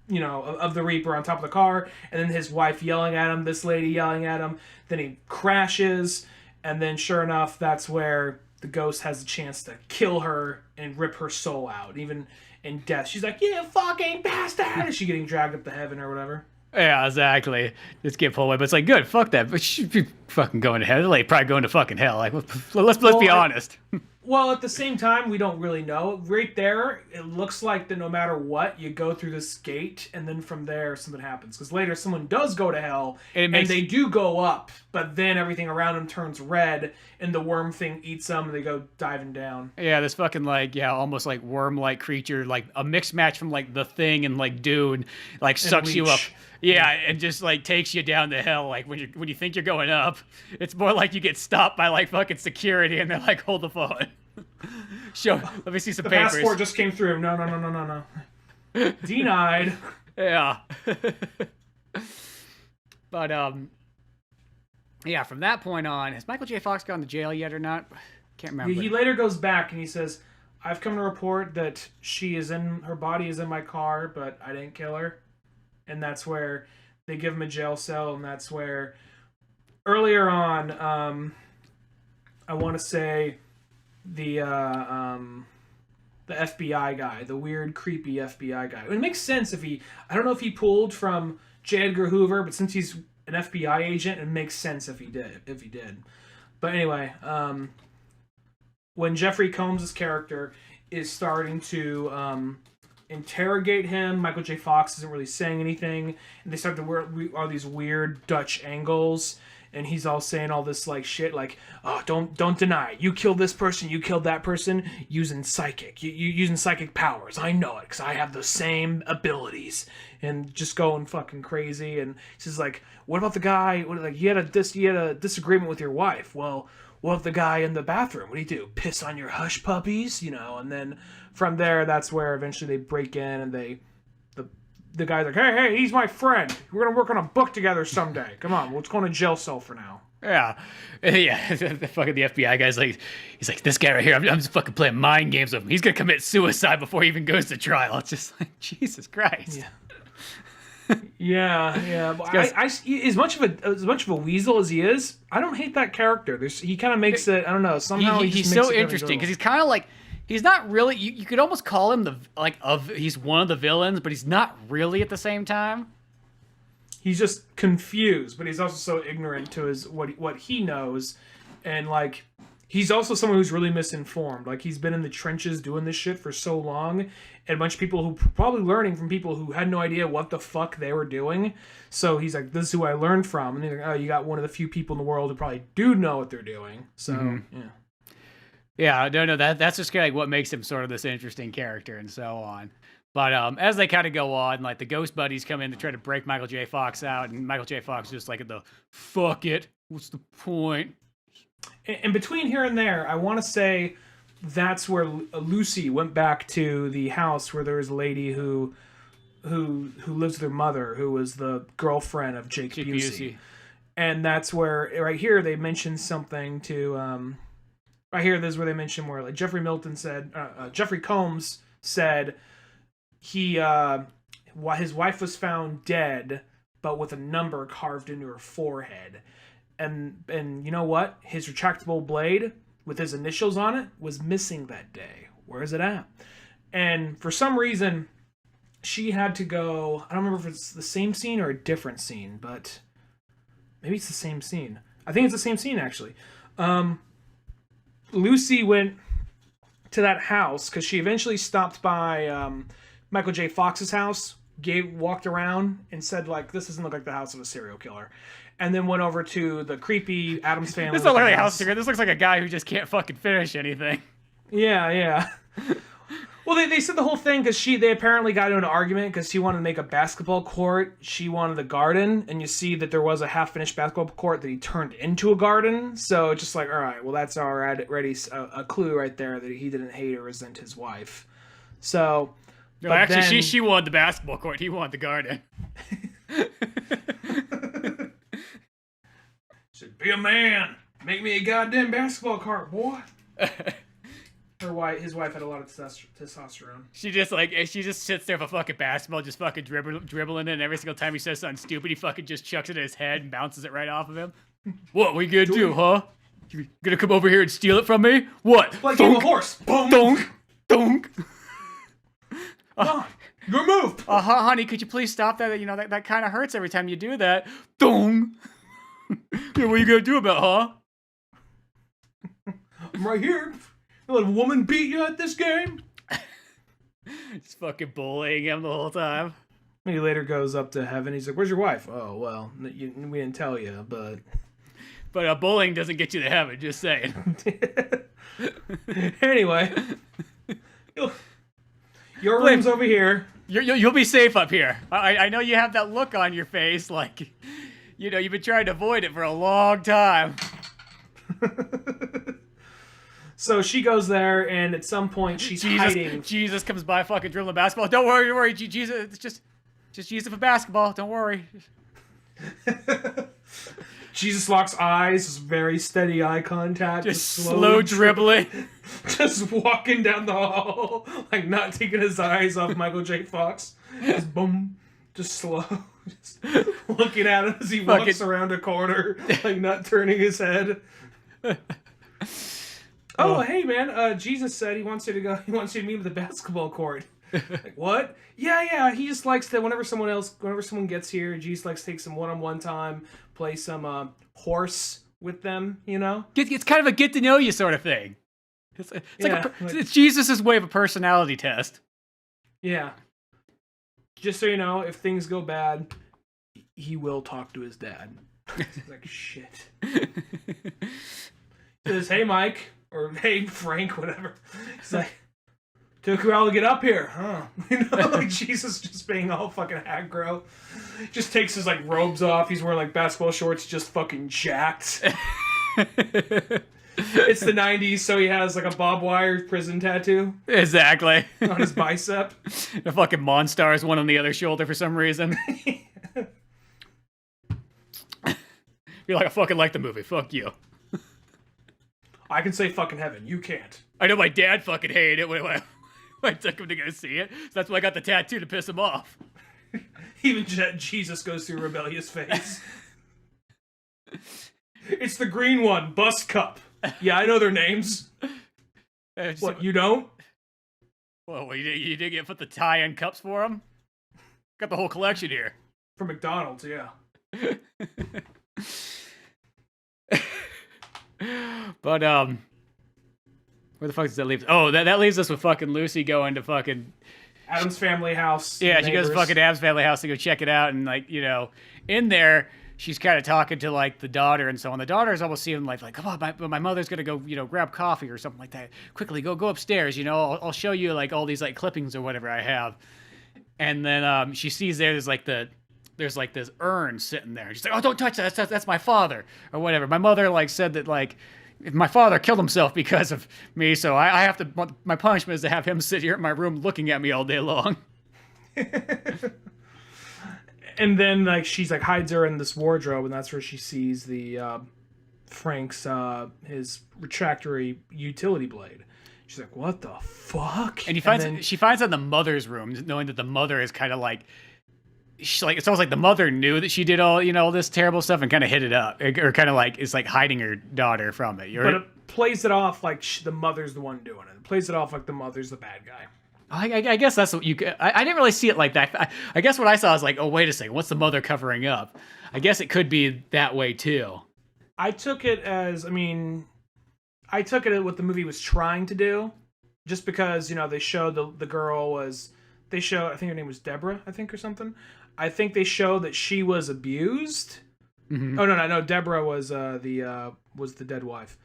you know, of the Reaper on top of the car, and then his wife yelling at him, this lady yelling at him. Then he crashes, and then sure enough, that's where the ghost has a chance to kill her and rip her soul out. Even in death, she's like, "You fucking bastard!" Is she getting dragged up to heaven or whatever? Yeah, exactly. Just get pulled away, but it's like, good, fuck that. But she should be fucking going to hell. Like, probably going to fucking hell. Like, let's be honest. Well, at the same time, we don't really know. Right there, it looks like that no matter what, you go through this gate, and then from there, something happens. Because later, someone does go to hell, and they do go up, but then everything around them turns red, and the worm thing eats them, and they go diving down. Yeah, this fucking, like, yeah, almost like worm-like creature, like a mixed match from, like, The Thing and, like, Dune, like, sucks you up. Yeah, and just, like, takes you down to hell, like, when you think you're going up. It's more like you get stopped by, like, fucking security, and they're like, hold the phone. Let me see some papers. The passport just came through. No. Denied. Yeah. But, yeah, from that point on, has Michael J. Fox gone to jail yet or not? Can't remember. He later goes back and he says, I've come to report that her body is in my car, but I didn't kill her. And that's where they give him a jail cell, and that's where earlier on, I want to say the FBI guy, the weird, creepy FBI guy. It makes sense I don't know if he pulled from J. Edgar Hoover, but since he's an FBI agent, it makes sense if he did. But anyway, when Jeffrey Combs' character is starting to interrogate him, Michael J. Fox isn't really saying anything, and they start to wear all these weird Dutch angles, and he's all saying all this like shit, like, "Oh, don't deny it. You killed this person, you killed that person, using psychic, you using psychic powers. I know it because I have the same abilities," and just going fucking crazy. And he says like, "What about the guy? You had a disagreement with your wife? Well, what if the guy in the bathroom? What do you do? Piss on your hush puppies, you know?" And then from there, that's where eventually they break in, and the guy's like, hey, he's my friend. We're gonna work on a book together someday. Come on, let's go in a jail cell for now. Yeah. The fucking the FBI guy's like, he's like, this guy right here, I'm just fucking playing mind games with him. He's gonna commit suicide before he even goes to trial. It's just like, Jesus Christ. Yeah. I as much of a weasel as he is, I don't hate that character. He kind of makes it. I don't know. Somehow he's so interesting because he's kind of like. He's not really. You could almost call him he's one of the villains, but he's not really at the same time. He's just confused, but he's also so ignorant to what he knows, and like he's also someone who's really misinformed. Like he's been in the trenches doing this shit for so long, and a bunch of people who probably learning from people who had no idea what the fuck they were doing. So he's like, "This is who I learned from," and they're like, "Oh, you got one of the few people in the world who probably do know what they're doing." So yeah. Yeah, no, that's just kind of like what makes him sort of this interesting character and so on. But as they kind of go on, like the ghost buddies come in to try to break Michael J. Fox out, and Michael J. Fox is just like, fuck it, what's the point? And between here and there, I want to say that's where Lucy went back to the house where there was a lady who lives with her mother, who was the girlfriend of Jake Busey. And that's where, right here, they mentioned something to... Right here, this is where they mention where like Jeffrey Combs said his wife was found dead, but with a number carved into her forehead, and you know what? His retractable blade with his initials on it was missing that day. Where is it at? And for some reason, she had to go. I don't remember if it's the same scene or a different scene, but maybe it's the same scene. I think it's the same scene, actually. Lucy went to that house because she eventually stopped by Michael J. Fox's house, walked around and said, like, this doesn't look like the house of a serial killer. And then went over to the creepy Addams Family. This doesn't look like a house secret. This looks like a guy who just can't fucking finish anything. Yeah. Well, they said the whole thing because they apparently got into an argument because he wanted to make a basketball court. She wanted a garden. And you see that there was a half-finished basketball court that he turned into a garden. So just like, all right, well, that's already a clue right there that he didn't hate or resent his wife. So... No, actually, she wanted the basketball court. He wanted the garden. Said, be a man. Make me a goddamn basketball court, boy. His wife had a lot of testosterone. She just sits there with a fucking basketball, just fucking dribbling it, and every single time he says something stupid, he fucking just chucks it at his head and bounces it right off of him. What we gonna do, huh? You gonna come over here and steal it from me? What? Like a horse. Boom. Donk. Donk. Oh, your move. Honey, could you please stop that? You know, that kind of hurts every time you do that. Dong. Yeah, what are you gonna do about it, huh? I'm right here. You let a woman beat you at this game? Just fucking bullying him the whole time. He later goes up to heaven. He's like, where's your wife? Oh, well, we didn't tell you, but... But bullying doesn't get you to heaven, just saying. Anyway. Your room's over here. You'll be safe up here. I know you have that look on your face, like, you know, you've been trying to avoid it for a long time. So she goes there, and at some point she's hiding. Jesus comes by, fucking dribbling basketball. Don't worry, Jesus. It's just use it for basketball. Don't worry. Jesus locks eyes, very steady eye contact. Just slow dribbling. Just walking down the hall, like not taking his eyes off Michael J. Fox. Just boom, just slow. Just looking at him as he walks around a corner, like not turning his head. Oh, hey man, Jesus said he wants you to meet him at the basketball court. Like, what? Yeah, he just likes to, whenever someone gets here, Jesus likes to take some one-on-one time, play some horse with them, you know? It's kind of a get to know you sort of thing. It's Jesus' way of a personality test. Yeah. Just so you know, if things go bad, he will talk to his dad. He's like, shit. He says, hey, Mike, or hey, Frank, whatever. He's like, took a while to get up here, huh? You know, like Jesus just being all fucking aggro. Just takes his, like, robes off. He's wearing, like, basketball shorts, just fucking jacked. It's the 90s, so he has, like, a barbed wire prison tattoo. Exactly. On his bicep. The fucking Monstars one on the other shoulder for some reason. You're like, I fucking like the movie. Fuck you. I can say fucking heaven. You can't. I know my dad fucking hated it when I took him to go see it. So that's why I got the tattoo to piss him off. Even Jesus goes through a rebellious phase. It's the green one, Bust Cup. Yeah, I know their names. What, you don't? Well, you did put the tie-in cups for them? Got the whole collection here. From McDonald's, yeah. But, where the fuck does that leave? Oh, that leaves us with fucking Lucy going to fucking... Addams family house. Yeah, she goes to fucking Addams family house to go check it out, and, like, you know, in there, she's kind of talking to, like, the daughter and so on. The daughter's almost seeing, like, come on, my mother's gonna go, you know, grab coffee or something like that. Quickly, go upstairs, you know, I'll show you, like, all these, like, clippings or whatever I have. And then, she sees there's this urn sitting there. She's like, oh, don't touch that, that's my father, or whatever. My mother, like, said that, like, my father killed himself because of me, so I have to, my punishment is to have him sit here in my room looking at me all day long. And then, like, she's, like, hides her in this wardrobe, and that's where she sees the, Frank's, his retractory utility blade. She's like, what the fuck? And she finds it in the mother's room, knowing that the mother is kind of like, it's almost like the mother knew that she did all all this terrible stuff and kind of hid it up, or kind of like it's like hiding her daughter from it. But it plays it off like the mother's the one doing it. It plays it off like the mother's the bad guy. I guess that's what I didn't really see it like that. I guess what I saw was like, oh, wait a second, what's the mother covering up? I guess it could be that way too. I took it as, I took it at what the movie was trying to do, just because they showed the girl was, I think her name was Deborah, I think, or something. I think they showed that she was abused. Mm-hmm. Oh no, Deborah was the dead wife.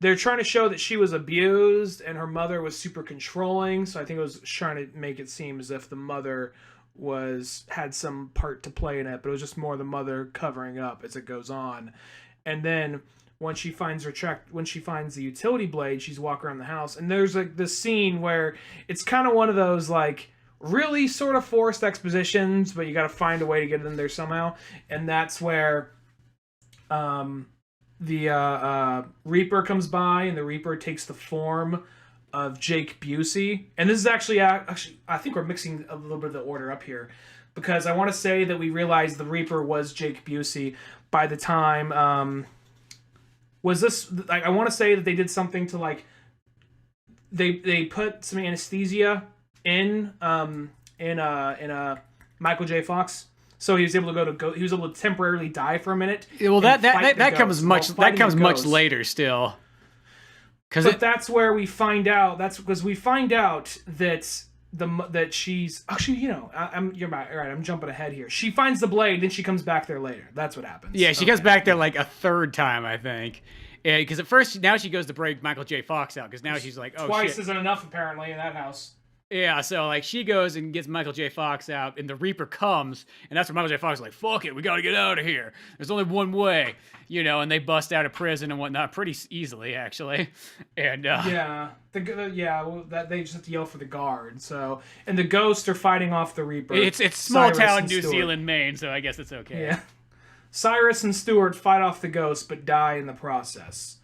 They're trying to show that she was abused and her mother was super controlling. So I think it was trying to make it seem as if the mother had some part to play in it, but it was just more the mother covering up as it goes on. And then when she finds the utility blade, she's walking around the house, and there's like this scene where it's kind of one of those like really sort of forced expositions, but you got to find a way to get it in there somehow. And that's where the Reaper comes by, and the Reaper takes the form of Jake Busey. And this is actually I think we're mixing a little bit of the order up here, because I want to say that we realized the Reaper was Jake Busey by the time I want to say that they did something to like they put some anesthesia in Michael J. Fox. So he was able to he was able to temporarily die for a minute. Well, that comes much later still. But that's where we find out. That's because we find out that she's actually, you're right. I'm jumping ahead here. She finds the blade, then she comes back there later. That's what happens. Yeah, she comes back there like a third time, I think. Yeah, because at first now she goes to break Michael J. Fox out, because now she's like, oh, twice shit. Isn't enough apparently in that house. Yeah, so like she goes and gets Michael J. Fox out, and the Reaper comes, and that's when Michael J. Fox is like, fuck it, we gotta get out of here. There's only one way, and they bust out of prison and whatnot pretty easily, actually. And they just have to yell for the guard. So, and the ghosts are fighting off the Reaper. It's small town New Zealand, Maine, so I guess it's okay. Yeah, Cyrus and Stewart fight off the ghosts, but die in the process,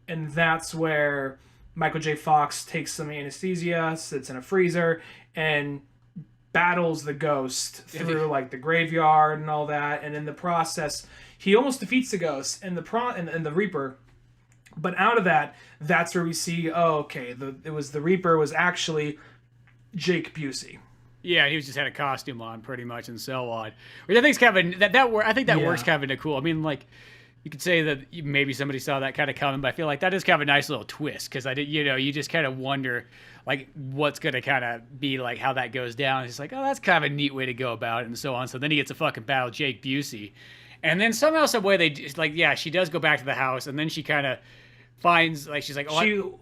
and that's where Michael J. Fox takes some anesthesia, sits in a freezer, and battles the ghost through like the graveyard and all that. And in the process, he almost defeats the ghost and the Reaper. But out of that, that's where we see, the Reaper was actually Jake Busey. Yeah, he just had a costume on, pretty much, and so on. Which I think is kind of I think that works kind of cool. I mean, like, you could say that maybe somebody saw that kind of coming, but I feel like that is kind of a nice little twist, because you just kind of wonder like what's gonna kind of be like how that goes down. It's like, oh, that's kind of a neat way to go about it, and so on. So then he gets a fucking battle Jake Busey, and then somehow, some way she does go back to the house, and then she kind of finds like she's like,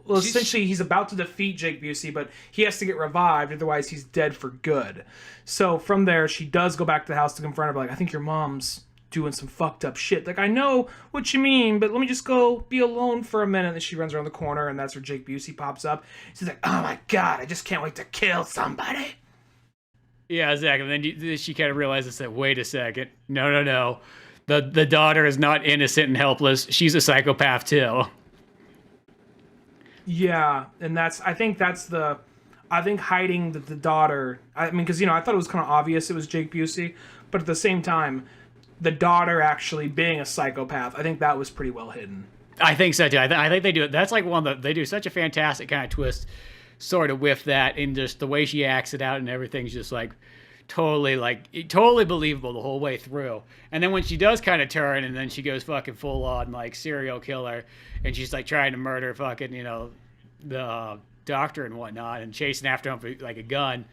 essentially he's about to defeat Jake Busey, but he has to get revived, otherwise he's dead for good. So from there, she does go back to the house to confront her, like, I think your mom's doing some fucked up shit. Like, I know what you mean, but let me just go be alone for a minute. And then she runs around the corner, and that's where Jake Busey pops up. She's like, oh my god, I just can't wait to kill somebody. Yeah, exactly. And then she kind of realizes that, wait a second, no. The daughter is not innocent and helpless. She's a psychopath too. Yeah, and I think hiding the daughter, I mean, because, I thought it was kind of obvious it was Jake Busey, but at the same time, the daughter actually being a psychopath, I think that was pretty well hidden. I think so too. I think they do it. That's like they do such a fantastic kind of twist, sort of with that, and just the way she acts it out and everything's just like totally believable the whole way through. And then when she does kind of turn, and then she goes fucking full on like serial killer, and she's like trying to murder fucking the doctor and whatnot, and chasing after him with like a gun.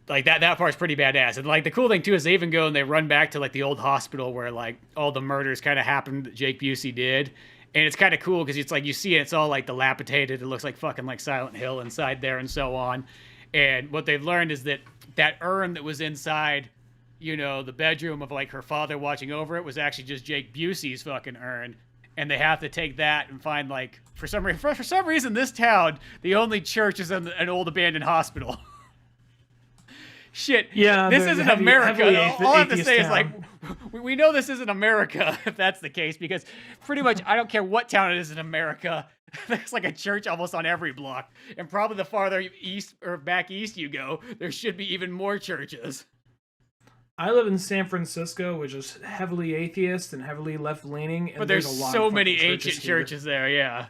Like that part's pretty badass. And like the cool thing too is they even go and they run back to like the old hospital where like all the murders kind of happened that Jake Busey did. And it's kind of cool because it's like you see it's all like dilapidated. It looks like fucking like Silent Hill inside there and so on. And what they've learned is that urn that was inside, the bedroom of like her father watching over it was actually just Jake Busey's fucking urn. And they have to take that and find like for some reason this town, the only church is in an old abandoned hospital. Shit, yeah, this isn't America. All I have to say is like, we know this isn't America if that's the case, because pretty much I don't care what town it is in America, there's like a church almost on every block, and probably the farther east or back east you go, there should be even more churches. I live in San Francisco, which is heavily atheist and heavily left-leaning. But there's a lot so of many fucking ancient here. churches there, yeah.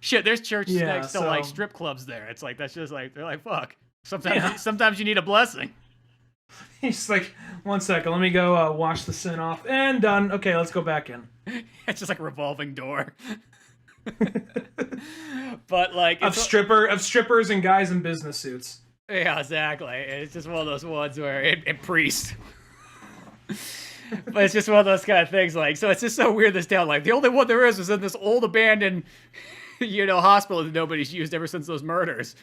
Shit, there's churches Yeah, next to so- like strip clubs there. It's like that's just like they're like fuck. Sometimes you need a blessing. He's like, 1 second, let me go wash the sin off, and done. Okay, let's go back in. It's just like a revolving door. But like Of strippers and guys in business suits. yeah, exactly. It's just one of those ones where it priest. But it's just one of those kind of things. Like, so it's just so weird. This town, like, the only one there is in this old abandoned, hospital that nobody's used ever since those murders.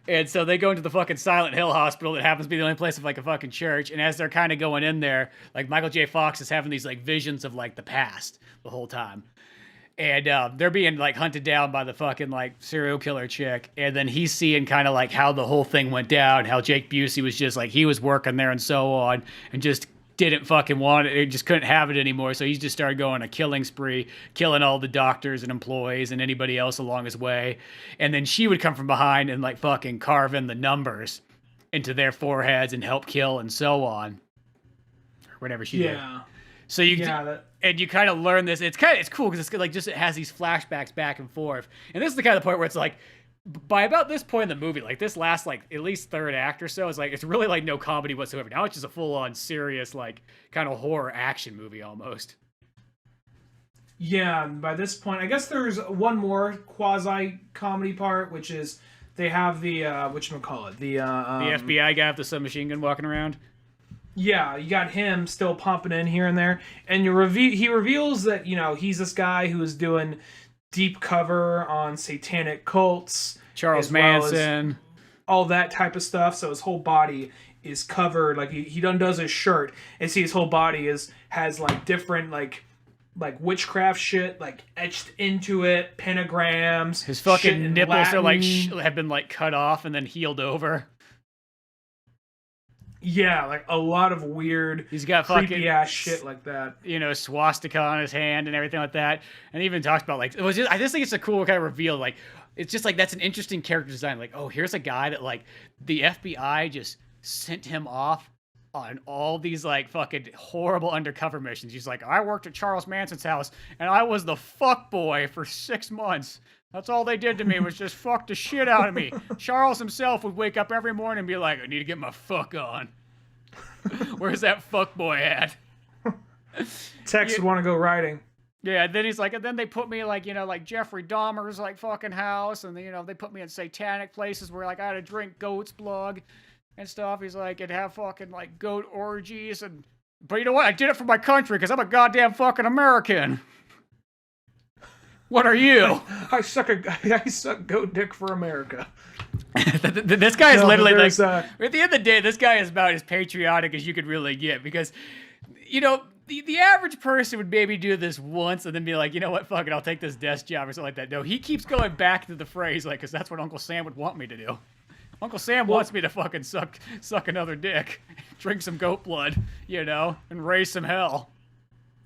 And so they go into the fucking Silent Hill Hospital that happens to be the only place of like a fucking church. And as they're kind of going in there, like Michael J. Fox is having these like visions of like the past the whole time. And they're being like hunted down by the fucking like serial killer chick. And then he's seeing kind of like how the whole thing went down, how Jake Busey was just like, he was working there and so on, and just didn't fucking want it. He just couldn't have it anymore. So he just started going on a killing spree, killing all the doctors and employees and anybody else along his way. And then she would come from behind and like fucking carve in the numbers into their foreheads and help kill and so on. Or whatever she did. So you and you kind of learn this. It's cool because it's like just it has these flashbacks back and forth. And this is the kind of point where it's like, by about this point in the movie, like this last like at least third act or so, is like it's really like no comedy whatsoever. Now it's just a full-on serious like kind of horror action movie almost. Yeah, by this point, I guess there's one more quasi comedy part, which is they have the whatchamacallit, the FBI guy with the submachine gun walking around. Yeah, you got him still pumping in here and there, and he reveals that he's this guy who is doing deep cover on satanic cults, Charles Manson, all that type of stuff. So his whole body is covered. Like he does his shirt and see his whole body has like different like witchcraft shit like etched into it, pentagrams. His fucking nipples are like have been like cut off and then healed over. Yeah, like a lot of weird, he's got creepy fucking ass shit like that. Swastika on his hand and everything like that. And he even talks about like I just think it's a cool kind of reveal. Like it's just like that's an interesting character design. Like, oh, here's a guy that like the FBI just sent him off on all these like fucking horrible undercover missions. He's like, I worked at Charles Manson's house and I was the fuck boy for 6 months. That's all they did to me was just fuck the shit out of me. Charles himself would wake up every morning and be like, I need to get my fuck on. Where's that fuck boy at? Tex would want to go riding. Yeah, and then he's like, and then they put me like, like Jeffrey Dahmer's like fucking house. And then, they put me in satanic places where like I had to drink goat's blood and stuff. He's like, and have fucking like goat orgies. But you know what? I did it for my country because I'm a goddamn fucking American. What are you? I suck goat dick for America. This guy is literally like, at the end of the day, this guy is about as patriotic as you could really get because, the average person would maybe do this once and then be like, you know what, fuck it, I'll take this desk job or something like that. No, he keeps going back to the phrase like, because that's what Uncle Sam would want me to do. Uncle Sam wants me to fucking suck another dick, drink some goat blood, and raise some hell.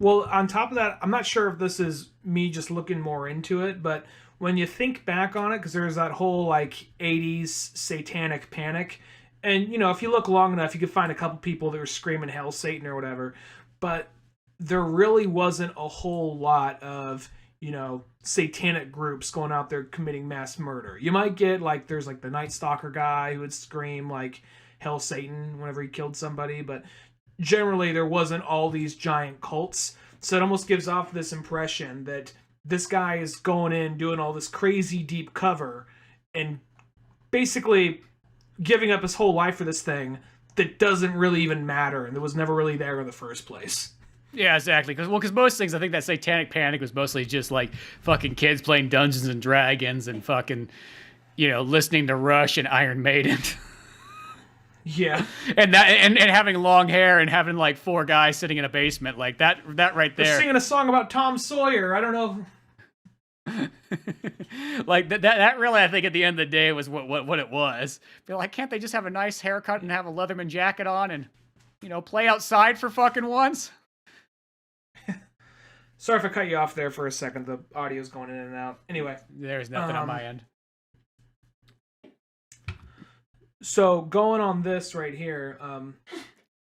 Well, on top of that, I'm not sure if this is me just looking more into it, but when you think back on it, because there's that whole, like, 80s satanic panic, and, if you look long enough, you could find a couple people that were screaming Hail Satan or whatever, but there really wasn't a whole lot of, satanic groups going out there committing mass murder. You might get, like, there's, like, the Night Stalker guy who would scream, like, Hail Satan whenever he killed somebody, but generally there wasn't all these giant cults. So it almost gives off this impression that this guy is going in, doing all this crazy deep cover, and basically giving up his whole life for this thing that doesn't really even matter and that was never really there in the first place. Yeah, exactly. Because most things, I think that satanic panic was mostly just like fucking kids playing Dungeons and Dragons and fucking, listening to Rush and Iron Maiden. Yeah. And having long hair and having like 4 guys sitting in a basement like that right there. They're singing a song about Tom Sawyer. I don't know. Like that really, I think at the end of the day was what it was. They're like, can't they just have a nice haircut and have a Leatherman jacket on and play outside for fucking once? Sorry if I cut you off there for a second. The audio's going in and out. Anyway. There's nothing on my end. So going on this right here,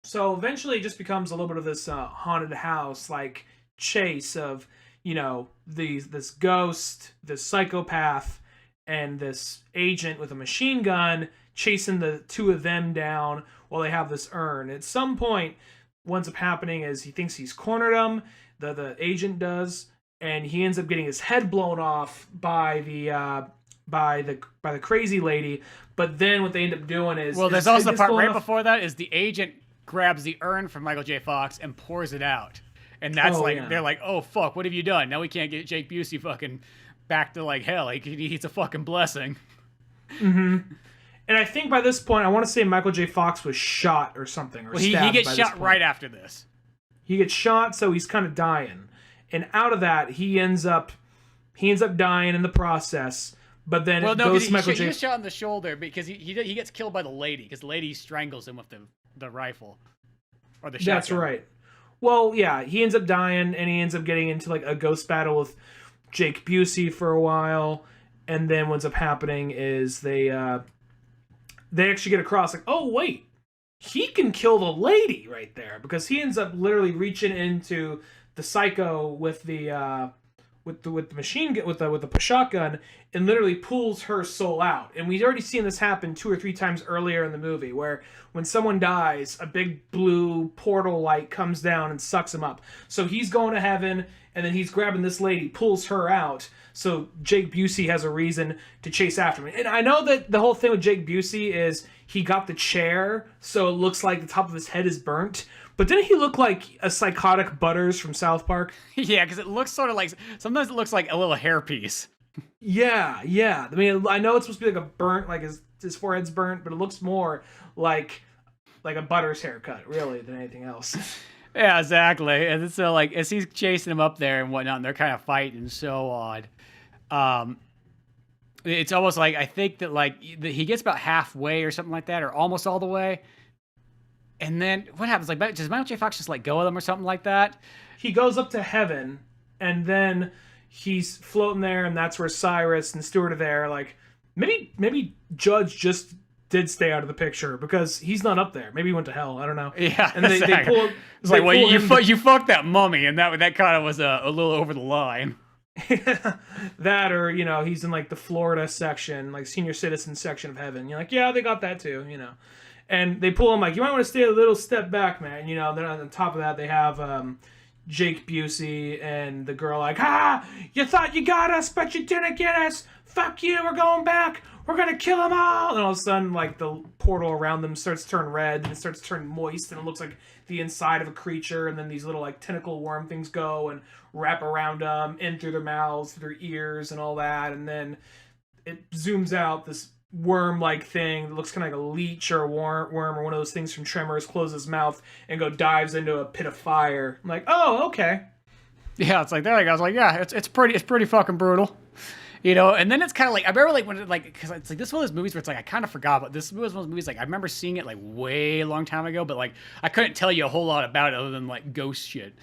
So eventually, it just becomes a little bit of this haunted house like chase of this ghost, this psychopath, and this agent with a machine gun chasing the two of them down while they have this urn. At some point, what ends up happening is he thinks he's cornered them. The agent does, and he ends up getting his head blown off by the crazy lady. But then what they end up doing is there's also the part right before that is the agent grabs the urn from Michael J. Fox and pours it out. And that's they're like, oh, fuck, what have you done? Now we can't get Jake Busey fucking back to, like, hell. Like, he needs a fucking blessing. Mm-hmm. And I think by this point, I want to say Michael J. Fox was shot or something. Or he gets shot right after this. He gets shot, so he's kind of dying. And out of that, he ends up dying in the process. But then he gets shot in the shoulder because he gets killed by the lady, because the lady strangles him with the rifle. Or the shotgun. That's right. Well, yeah, he ends up dying, and he ends up getting into like a ghost battle with Jake Busey for a while, and then what ends up happening is they actually get across like, oh wait, he can kill the lady right there, because he ends up literally reaching into the psycho with the machine gun with the shotgun and literally pulls her soul out. And we've already seen this happen 2 or 3 times earlier in the movie, where when someone dies, a big blue portal light comes down and sucks him up. So he's going to heaven, and then he's grabbing this lady, pulls her out. So Jake Busey has a reason to chase after him. And I know that the whole thing with Jake Busey is he got the chair, so it looks like the top of his head is burnt. But didn't he look like a psychotic Butters from South Park? Yeah, because it looks sort of like, sometimes it looks like a little hairpiece. Yeah. I mean, I know it's supposed to be like a burnt, like his forehead's burnt, but it looks more like a Butters haircut, really, than anything else. Yeah, exactly. And so, like, as he's chasing him up there and whatnot, and they're kind of fighting so odd. It's almost like, I think that, like, he gets about halfway or something like that, or almost all the way. And then what happens? Like, does Michael J. Fox just like go with him or something like that? He goes up to heaven, and then he's floating there, and that's where Cyrus and Stewart are there. Like, maybe Judge just did stay out of the picture because he's not up there. Maybe he went to hell. I don't know. Yeah, and they pull. It's like, well, you fucked that mummy, and that kind of was a little over the line. That, or he's in like the Florida section, like senior citizen section of heaven. You're like, yeah, they got that too. And they pull him like, you might want to stay a little step back, man. Then on top of that, they have Jake Busey and the girl like, you thought you got us, but you didn't get us. Fuck you, we're going back. We're going to kill them all. And all of a sudden, like, the portal around them starts to turn red, and it starts to turn moist, and it looks like the inside of a creature, and then these little, like, tentacle worm things go and wrap around them, in through their mouths, through their ears, and all that. And then it zooms out, this worm-like thing that looks kind of like a leech or a worm or one of those things from Tremors, closes his mouth and dives into a pit of fire. I'm like, oh, okay. Yeah, it's like that. I was like, yeah, it's pretty fucking brutal, And then it's kind of like, I remember like when it, like, because it's like this is one of those movies where it's like I kind of forgot, but this was one of those movies like I remember seeing it like way long time ago, but like I couldn't tell you a whole lot about it other than like ghost shit.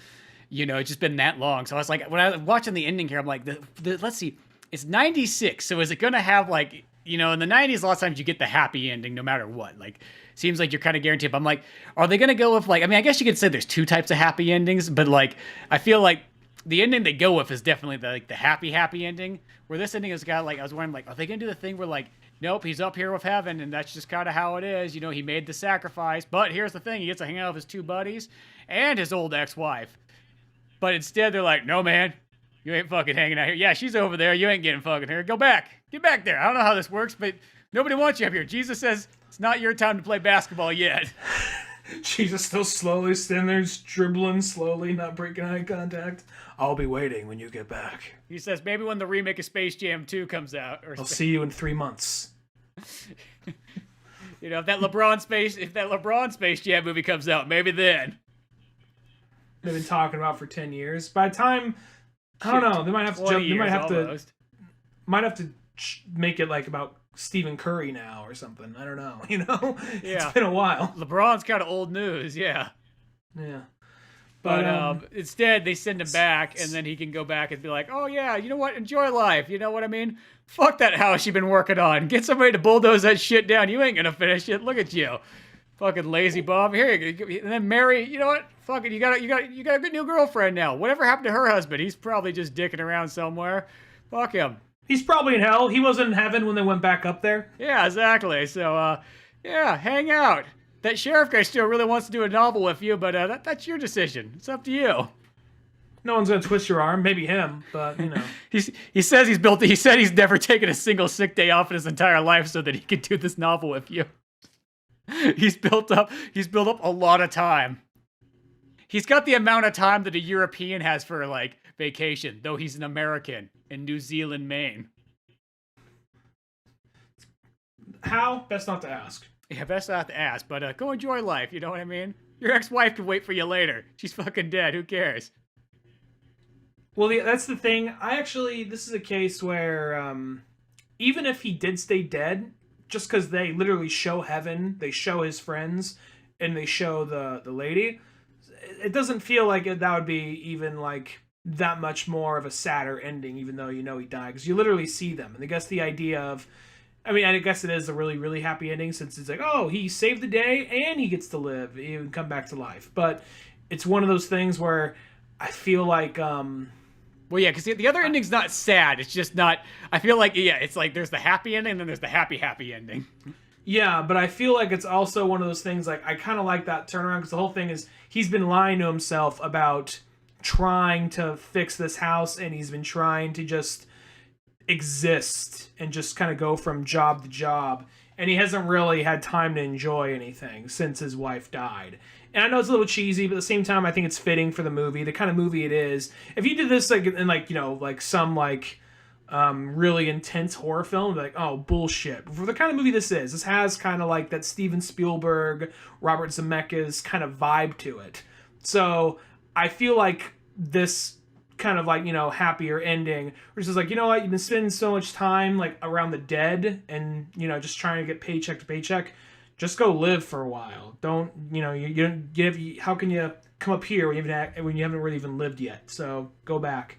It's just been that long. So I was like, when I was watching the ending here, I'm like, let's see, it's 96, so is it gonna have like, in the 90s, a lot of times you get the happy ending no matter what. Like, seems like you're kind of guaranteed. But I'm like, are they going to go with, like, I mean, I guess you could say there's 2 types of happy endings, but, like, I feel like the ending they go with is definitely the happy ending, where this ending is kind of like, I was wondering, like, are they going to do the thing where, like, nope, he's up here with heaven, and that's just kind of how it is. He made the sacrifice, but here's the thing, he gets to hang out with his 2 buddies and his old ex-wife. But instead, they're like, no, man. You ain't fucking hanging out here. Yeah, she's over there. You ain't getting fucking here. Go back. Get back there. I don't know how this works, but nobody wants you up here. Jesus says it's not your time to play basketball yet. Jesus still slowly standing there, just dribbling slowly, not breaking eye contact. I'll be waiting when you get back. He says maybe when the remake of Space Jam 2 comes out. I'll see you in 3 months. If that LeBron Space Jam movie comes out, maybe then. They've been talking about for 10 years. By the time, I don't know, they might have to jump. They might have to make it like about Stephen Curry now or something. I don't know. Yeah. It's been a while. LeBron's kind of old news. Yeah. Yeah. But instead, they send him back, and then he can go back and be like, oh, yeah, you know what? Enjoy life. You know what I mean? Fuck that house you've been working on. Get somebody to bulldoze that shit down. You ain't going to finish it. Look at you. Fucking lazy bum. Here, and then Mary. You know what? Fucking, you got a good new girlfriend now. Whatever happened to her husband? He's probably just dicking around somewhere. Fuck him. He's probably in hell. He wasn't in heaven when they went back up there. Yeah, exactly. So, yeah, hang out. That sheriff guy still really wants to do a novel with you, but that's your decision. It's up to you. No one's gonna twist your arm. Maybe him, but you know. He says he said he's never taken a single sick day off in his entire life so that he could do this novel with you. He's built up a lot of time. He's got the amount of time that a European has for like vacation, though he's an American in New Zealand, Maine. How? Best not to ask. Yeah, best not to ask, but go enjoy life, you know what I mean? Your ex-wife can wait for you later. She's fucking dead, who cares? Well, that's the thing. This is a case where even if he did stay dead, just because they literally show heaven, they show his friends, and they show the lady, it doesn't feel like that would be even like that much more of a sadder ending, even though you know he died, because you literally see them. And I guess the idea of, I mean, I guess it is a really, really happy ending, since it's like, oh, he saved the day and he gets to live and come back to life. But it's one of those things where I feel like well, yeah, because the other ending's not sad. It's just not. I feel like, yeah, it's like there's the happy ending and then there's the happy ending. Yeah, but I feel like it's also one of those things, like, I kind of like that turnaround, because the whole thing is he's been lying to himself about trying to fix this house, and he's been trying to just exist and just kind of go from job to job, and he hasn't really had time to enjoy anything since his wife died. And I know it's a little cheesy, but at the same time, I think it's fitting for the movie, the kind of movie it is. If you did this like in like, you know, like some like really intense horror film, like, oh, bullshit. But for the kind of movie this has kind of like that Steven Spielberg, Robert Zemeckis kind of vibe to it. So I feel like this kind of like, you know, happier ending, which is like, you know what, you've been spending so much time like around the dead and, you know, just trying to get paycheck to paycheck. Just go live for a while. Don't, you know, how can you come up here when you haven't really even lived yet? So go back.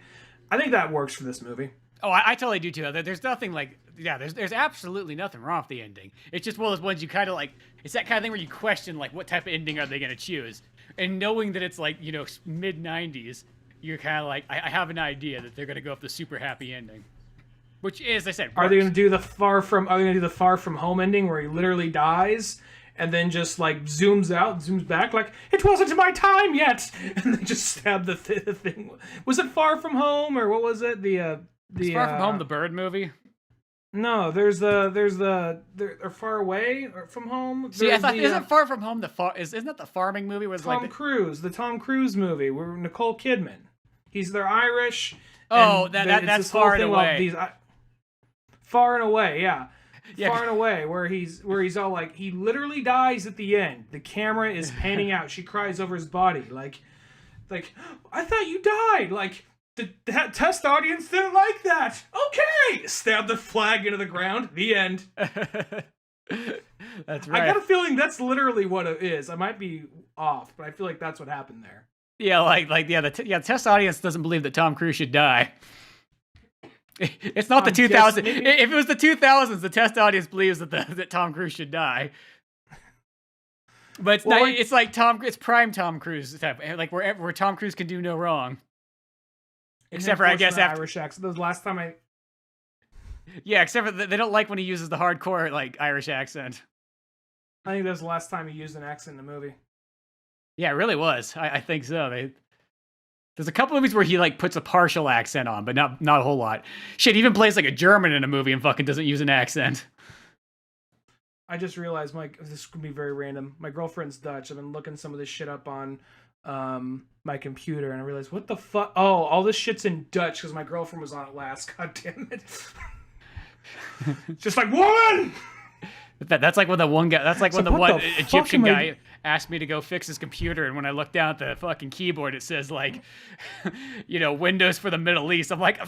I think that works for this movie. Oh, I totally do too. There's nothing like, yeah, there's absolutely nothing wrong with the ending. It's just one of those ones you kind of like, it's that kind of thing where you question like what type of ending are they going to choose? And knowing that it's like, you know, mid-90s, you're kind of like, I have an idea that they're going to go with the super happy ending. Which is, I said, works. Are they going to do the Far From Home ending where he literally dies and then just like zooms back like, it wasn't my time yet, and they just stab the thing? Was it Far From Home, or what was it? Is Far From Home the Bird movie? No, there's Far Away from Home. See, I thought isn't Far From Home isn't that the farming movie? Was Tom Cruise, the Tom Cruise movie where Nicole Kidman. They're Irish. Oh, that's Far and Away. Far and Away, yeah. Far and Away, where he's all like, he literally dies at the end. The camera is panning out. She cries over his body, like, I thought you died. Like, that test audience didn't like that. Okay, stab the flag into the ground. The end. That's right. I got a feeling that's literally what it is. I might be off, but I feel like that's what happened there. Yeah, the test audience doesn't believe that Tom Cruise should die. It's not the 2000s. If it was the 2000s, the test audience believes that Tom Cruise should die. But it's not. It's like it's prime Tom Cruise type, like where Tom Cruise can do no wrong. Except for, I guess, after Irish accent. That was last time I. Yeah, except for they don't like when he uses the hardcore like Irish accent. I think that was the last time he used an accent in the movie. Yeah, it really was. I think so. There's a couple movies where he like puts a partial accent on, but not a whole lot. Shit, he even plays like a German in a movie and fucking doesn't use an accent. I just realized, this could be very random. My girlfriend's Dutch. I've been looking some of this shit up on my computer, and I realized, what the fuck? Oh, all this shit's in Dutch because my girlfriend was on it last. God damn it! Just like, woman. That's like when the one guy. That's like when the one Egyptian guy asked me to go fix his computer, and when I looked down at the fucking keyboard, it says like, you know, Windows for the Middle East. I'm like,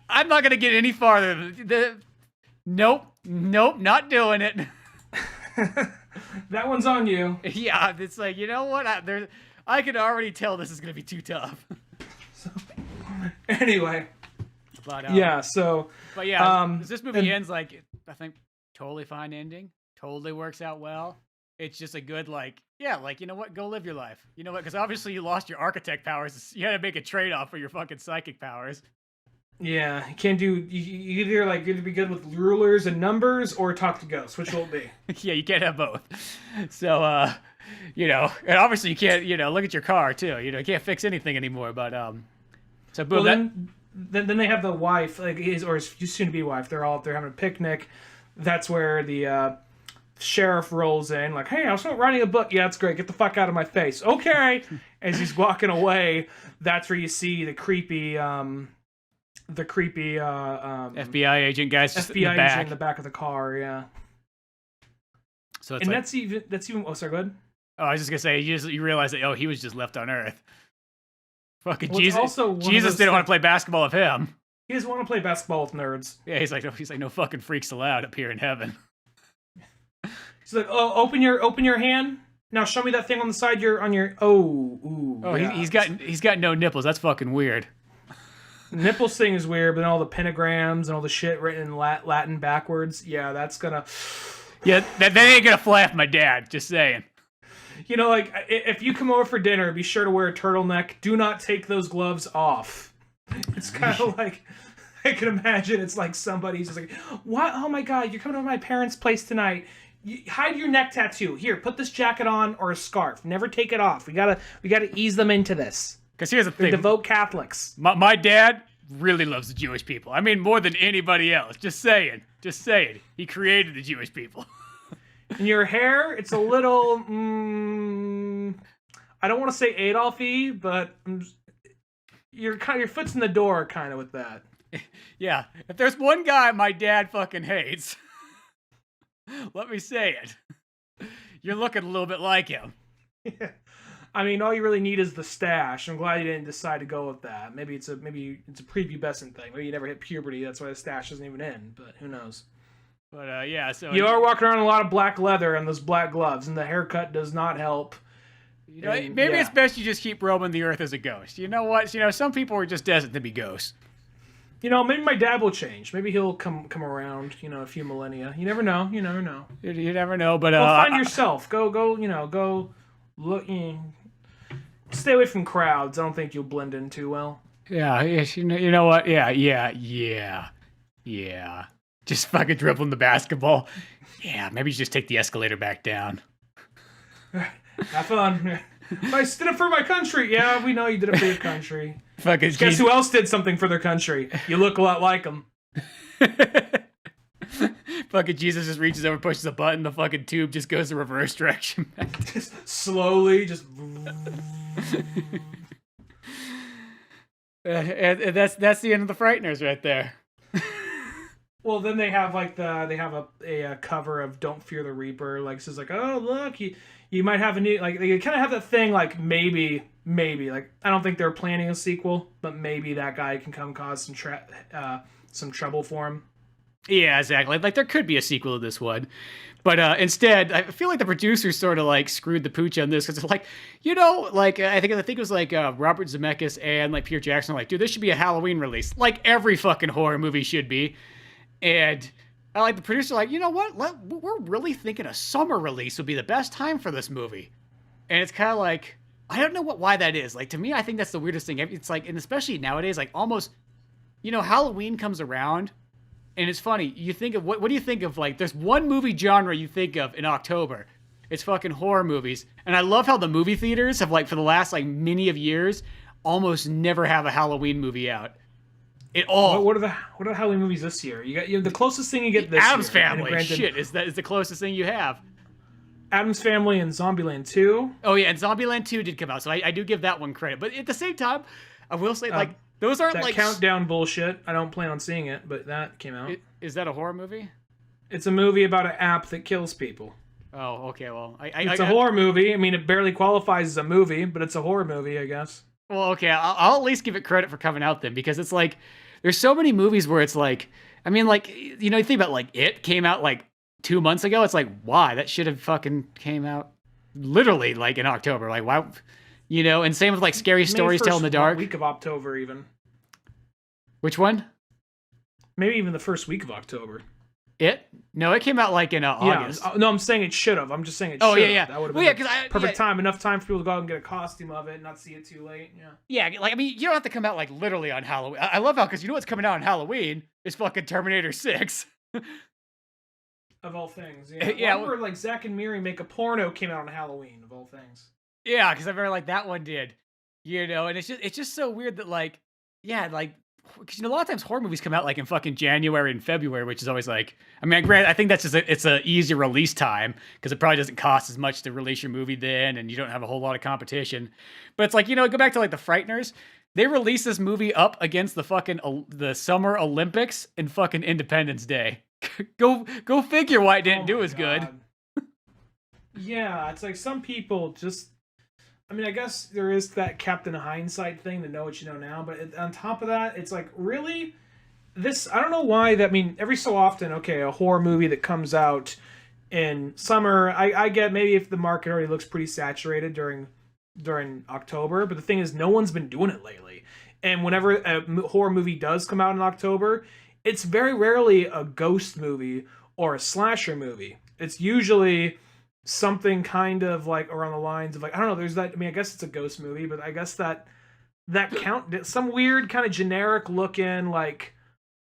I'm not gonna get any farther. Nope, not doing it. That one's on you. Yeah, it's like, you know what? I can already tell this is gonna be too tough. Anyway. But, yeah. So. But yeah, this movie ends like, I think, totally fine ending. Totally works out well. It's just a good, like, yeah, like, you know what? Go live your life. You know what? Because obviously you lost your architect powers. You had to make a trade-off for your fucking psychic powers. Yeah, you can't do. You either be good with rulers and numbers or talk to ghosts. Which will it be? Yeah, you can't have both. So, you know, and obviously you can't, you know, look at your car too. You know, you can't fix anything anymore. But so boom. Well, then they have the wife, like his soon to be wife. They're having a picnic. That's where the sheriff rolls in, like, "Hey, I was writing a book." "Yeah, it's great. Get the fuck out of my face." "Okay." As he's walking away, that's where you see the creepy FBI agent guys just FBI in the agent back. in the back of the car. Yeah. So it's And like, that's even. Oh, sorry. Go ahead. oh, I was just gonna say, you realize that he was just left on Earth. Fucking Well, it's Jesus. also one of Jesus those didn't want things- to play basketball with him. He doesn't want to play basketball with nerds. Yeah, he's like no fucking freaks allowed up here in heaven. He's like, "Oh, open your hand. Now show me that thing on the side. Oh, yeah. he's got no nipples. That's fucking weird. Nipples thing is weird, but then all the pentagrams and all the shit written in Latin backwards. Yeah, that's gonna. Yeah, that ain't gonna fly off my dad. Just saying. You know, like, if you come over for dinner, be sure to wear a turtleneck. Do not take those gloves off. It's kind of like, I can imagine it's like somebody's just like, "What? Oh my god, you're coming to my parents' place tonight. Hide your neck tattoo. Here, put this jacket on or a scarf. Never take it off. We gotta ease them into this. Because here's the They're thing. devout Catholics." My dad really loves the Jewish people. I mean, more than anybody else. Just saying. He created the Jewish people. And your hair, it's a little, I don't want to say Adolf-y, but your foot's in the door kind of with that. Yeah, if there's one guy my dad fucking hates, let me say it. You're looking a little bit like him. Yeah. I mean, all you really need is the stash. I'm glad you didn't decide to go with that. Maybe it's a prepubescent thing. Maybe you never hit puberty. That's why the stash isn't even in. But who knows? But yeah, so You are walking around in a lot of black leather and those black gloves, and the haircut does not help. you know, maybe it's best you just keep roaming the earth as a ghost. You know what? You know, some people are just destined to be ghosts. You know, maybe my dad will change. Maybe he'll come around. You know, a few millennia. You never know. You never know. You never know. But Well, find yourself. Go. Go look. Stay away from crowds. I don't think you'll blend in too well. Yeah, you know what? Yeah. Just fucking dribbling the basketball. Yeah, maybe you just take the escalator back down. Have fun. I stood up for my country. Yeah, we know you did it for your country. Fucking Guess who else did something for their country? You look a lot like them. Fucking Jesus just reaches over, pushes a button, the fucking tube just goes the reverse direction. Just slowly, just. And that's the end of the Frighteners right there. Well, then they have a cover of "Don't Fear the Reaper." Like, says like, "Oh, look, you might have a new," like, they kind of have that thing like maybe like, I don't think they're planning a sequel, but maybe that guy can come cause some trouble for him. Yeah, exactly. Like there could be a sequel to this one, but instead, I feel like the producers sort of like screwed the pooch on this because it's like, you know, like I think it was like Robert Zemeckis and like Peter Jackson were like, dude, this should be a Halloween release, like every fucking horror movie should be. And I like the producer, like, you know what? We're really thinking a summer release would be the best time for this movie. And it's kind of like, I don't know why that is. Like, to me, I think that's the weirdest thing. It's like, and especially nowadays, like almost, you know, Halloween comes around, and it's funny. You think of, what do you think of, like, there's one movie genre you think of in October. It's fucking horror movies. And I love how the movie theaters have, like, for the last, like, many of years, almost never have a Halloween movie out. What are the Halloween movies this year? You have the closest thing you get this Addams year. Family. Granted, Shit, is the closest thing you have. Addams Family and Zombieland 2. Oh yeah, and Zombieland 2 did come out, so I do give that one credit. But at the same time, I will say, like, those aren't That like countdown bullshit. I don't plan on seeing it, but that came out. Is that a horror movie? It's a movie about an app that kills people. Oh, okay. Well, It's a horror movie. I mean, it barely qualifies as a movie, but it's a horror movie, I guess. Well, okay. I'll at least give it credit for coming out then, because it's like there's so many movies where it's like, I mean, like, you know, you think about like It came out like 2 months ago. It's like, why? That should have fucking came out literally like in October. Like, why? You know, and same with like Scary Stories Tell in the Dark. Week of October, even. Which one? Maybe even the first week of October. It? No, it came out like in August. No, I'm saying it should have. I'm just saying it Oh, should yeah, have. yeah. That would have Well, been yeah, 'cause perfect time. Enough time for people to go out and get a costume of it and not see it too late. Yeah. Yeah, like, I mean, you don't have to come out, like, literally on Halloween. I love how, because you know what's coming out on Halloween? Is fucking Terminator 6. Of all things, yeah. Yeah, I remember, like, Zack and Miri Make a Porno came out on Halloween, of all things. Yeah, because I remember, like, that one did. You know, and it's just so weird that, like, yeah, like, because, you know, a lot of times horror movies come out, like, in fucking January and February, which is always, like, I mean, granted, I think that's just, it's a easy release time, because it probably doesn't cost as much to release your movie then, and you don't have a whole lot of competition. But it's like, you know, go back to, like, the Frighteners. They released this movie up against the fucking, the Summer Olympics and fucking Independence Day. Go figure why it didn't do as good. Yeah, it's like some people just... I mean, I guess there is that Captain Hindsight thing to know what you know now, but on top of that, it's like, really? This, I don't know why that, I mean, every so often, okay, a horror movie that comes out in summer, I get maybe if the market already looks pretty saturated during October, but the thing is, no one's been doing it lately. And whenever a horror movie does come out in October, it's very rarely a ghost movie or a slasher movie. It's usually something kind of like around the lines of, like, I don't know, there's that, I mean, I guess it's a ghost movie, but I guess that some weird kind of generic looking, like,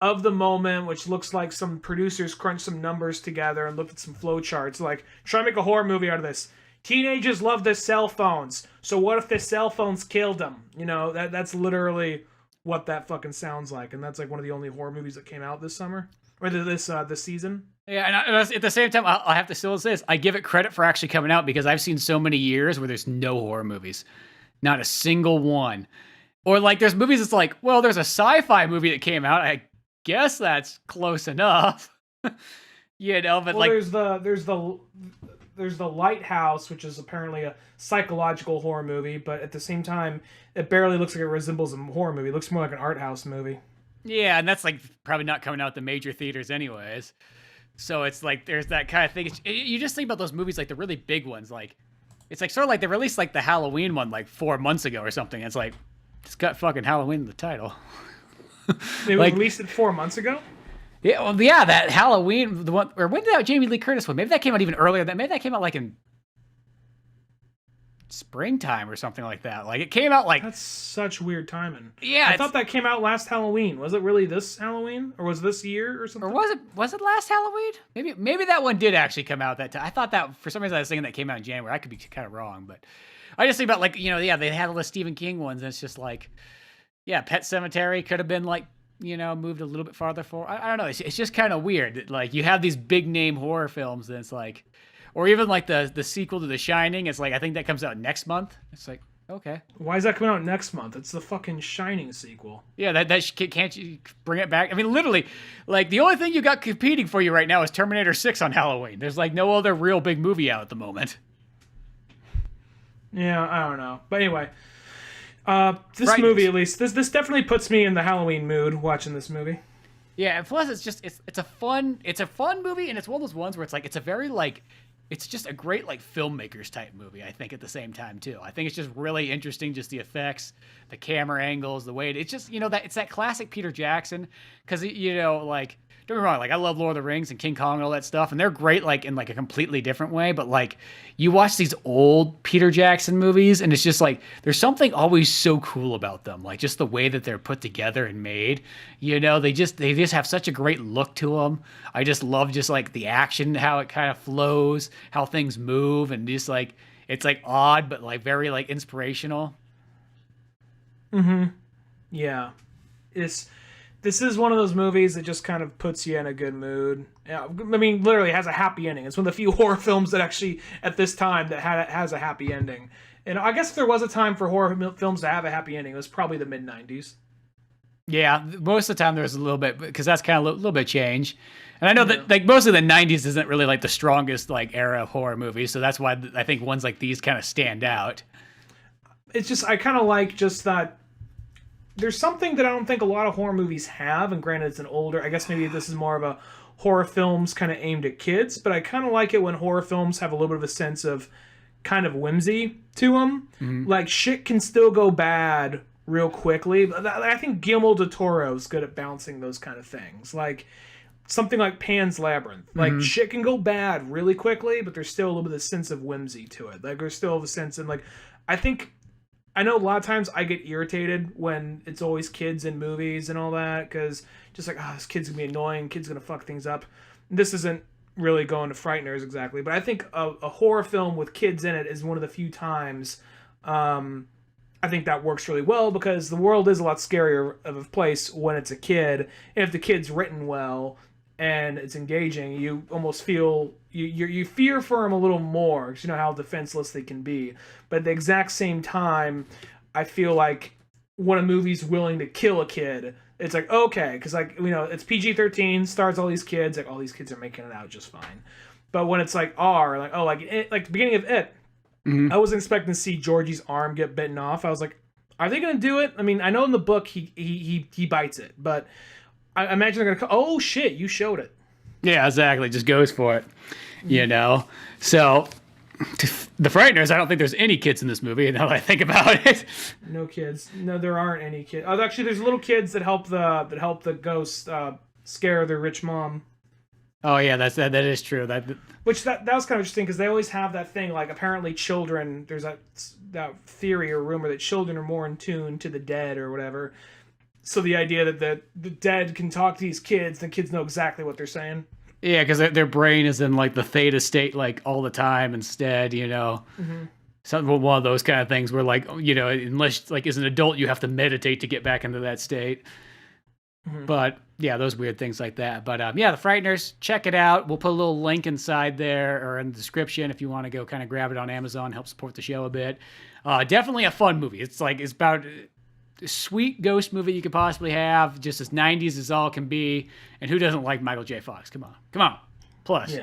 of the moment, which looks like some producers crunched some numbers together and looked at some flow charts, like, try to make a horror movie out of this. Teenagers love their cell phones, so what if their cell phones killed them? You know, that's literally what that fucking sounds like, and that's like one of the only horror movies that came out this summer, or this season. Yeah, and at the same time, I have to still say this. I give it credit for actually coming out, because I've seen so many years where there's no horror movies. Not a single one. Or, like, there's movies that's like, well, there's a sci-fi movie that came out. I guess that's close enough. You know, but, well, like... There's the Lighthouse, which is apparently a psychological horror movie, but at the same time, it barely looks like it resembles a horror movie. It looks more like an art house movie. Yeah, and that's, like, probably not coming out the major theaters anyways. So it's like, there's that kind of thing. You just think about those movies, like the really big ones, like, it's like sort of like they released like the Halloween one like 4 months ago or something. It's like, it's got fucking Halloween in the title. They like, released it 4 months ago? Yeah, well, yeah, that Halloween, the one, or when did that Jamie Lee Curtis one? Maybe that came out even earlier. Maybe that came out like in springtime or something like that. Like, it came out like... That's such weird timing. Yeah, I thought that came out last Halloween. Was it really this Halloween? Or was this year or something? Or was it last Halloween? Maybe that one did actually come out that time. I thought that, for some reason I was thinking that came out in January. I could be kind of wrong, but I just think about, like, you know, yeah, they had all the Stephen King ones, and it's just like, yeah, Pet Sematary could have been like, you know, moved a little bit farther forward. I don't know. It's just kind of weird. Like, you have these big name horror films, and it's like, or even like the sequel to The Shining. It's like, I think that comes out next month. It's like, okay. Why is that coming out next month? It's the fucking Shining sequel. Yeah, can't you bring it back? I mean, literally, like, the only thing you got competing for you right now is Terminator 6 on Halloween. There's like no other real big movie out at the moment. Yeah, I don't know. But anyway, this movie, at least, this definitely puts me in the Halloween mood watching this movie. Yeah, and plus it's a fun movie, and it's one of those ones where it's like, it's a very, like, it's just a great, like, filmmakers type movie, I think, at the same time too. I think it's just really interesting, just the effects, the camera angles, the way it's just, you know, that it's that classic Peter Jackson, because, you know, like, don't get me wrong, like, I love Lord of the Rings and King Kong and all that stuff, and they're great, like, in like a completely different way, but like, you watch these old Peter Jackson movies, and it's just like, there's something always so cool about them, like just the way that they're put together and made. You know, they just have such a great look to them. I just love just like the action, how it kind of flows, how things move, and just like, it's like odd but like very like inspirational. Yeah, this is one of those movies that just kind of puts you in a good mood. Yeah, I mean, literally has a happy ending. It's one of the few horror films that actually, at this time, that has a happy ending. And I guess if there was a time for horror films to have a happy ending, it was probably the mid-90s. Yeah, most of the time there's a little bit, because that's kind of a little bit change. And I know that, like, most of the 90s isn't really like the strongest like era of horror movies, so that's why I think ones like these kind of stand out. It's just, I kind of like just that there's something that I don't think a lot of horror movies have, and granted it's an older, I guess maybe this is more of a horror films kind of aimed at kids, but I kind of like it when horror films have a little bit of a sense of kind of whimsy to them. Mm-hmm. Like, shit can still go bad real quickly. I think Guillermo del Toro is good at balancing those kind of things. Like, something like Pan's Labyrinth. Like, shit can go bad really quickly, but there's still a little bit of sense of whimsy to it. Like, there's still a sense, and like, I know a lot of times I get irritated when it's always kids in movies and all that, because just like, this kid's gonna be annoying, kid's gonna fuck things up. This isn't really going to Frighteners exactly, but I think a horror film with kids in it is one of the few times I think that works really well, because the world is a lot scarier of a place when it's a kid. And if the kid's written well and it's engaging, you almost feel you fear for them a little more, because you know how defenseless they can be. But at the exact same time, I feel like when a movie's willing to kill a kid, it's like, okay, because like, you know, it's PG-13, stars all these kids, like all these kids are making it out just fine. But when it's like R, like, oh, like the beginning of It, I wasn't expecting to see Georgie's arm get bitten off. I was like, are they going to do it? I mean, I know in the book he bites it, but I imagine they're going to, oh shit, you showed it. Yeah, exactly. Just goes for it, you know? So, the Frighteners, I don't think there's any kids in this movie, now that I think about it. No kids. No, there aren't any kids. Oh, actually, there's little kids that help the ghost scare their rich mom. Oh yeah, that is true. That was kind of interesting, because they always have that thing, like apparently children, there's that theory or rumor that children are more in tune to the dead or whatever. So the idea that the dead can talk to these kids, the kids know exactly what they're saying. Yeah, because their brain is in like the theta state like all the time instead, you know. Something, one of those kind of things where, like, you know, unless like as an adult you have to meditate to get back into that state. But yeah, those weird things like that. But yeah, The Frighteners, check it out. We'll put a little link inside there or in the description if you want to go kind of grab it on Amazon, help support the show a bit. Definitely a fun movie. It's about a sweet ghost movie you could possibly have, just as 90s as all can be. And who doesn't like Michael J. Fox? Come on. Plus,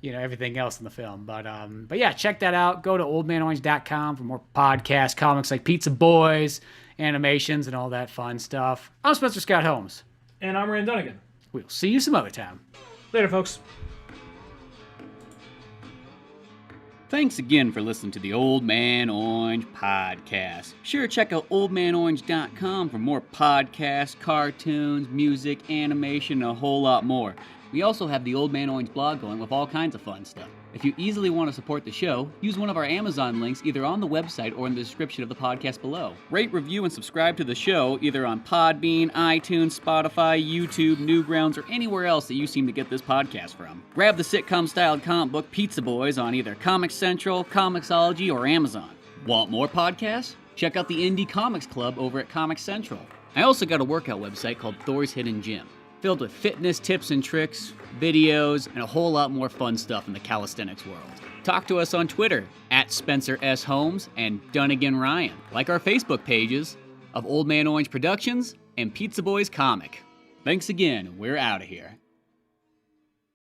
you know, everything else in the film. But yeah, check that out. Go to oldmanorange.com for more podcasts, comics like Pizza Boys, animations, and all that fun stuff. I'm Spencer Scott Holmes. And I'm Rand Dunigan. We'll see you some other time. Later, folks. Thanks again for listening to the Old Man Orange podcast. Sure, check out oldmanorange.com for more podcasts, cartoons, music, animation, and a whole lot more. We also have the Old Man Orange blog going with all kinds of fun stuff. If you easily want to support the show, use one of our Amazon links either on the website or in the description of the podcast below. Rate, review, and subscribe to the show either on Podbean, iTunes, Spotify, YouTube, Newgrounds, or anywhere else that you seem to get this podcast from. Grab the sitcom-styled comic book Pizza Boys on either Comic Central, Comixology, or Amazon. Want more podcasts? Check out the Indie Comics Club over at Comic Central. I also got a workout website called Thor's Hidden Gym, filled with fitness tips and tricks, videos, and a whole lot more fun stuff in the calisthenics world. Talk to us on Twitter at Spencer S. Holmes and Dunigan Ryan. Like our Facebook pages of Old Man Orange Productions and Pizza Boys Comic. Thanks again, we're out of here.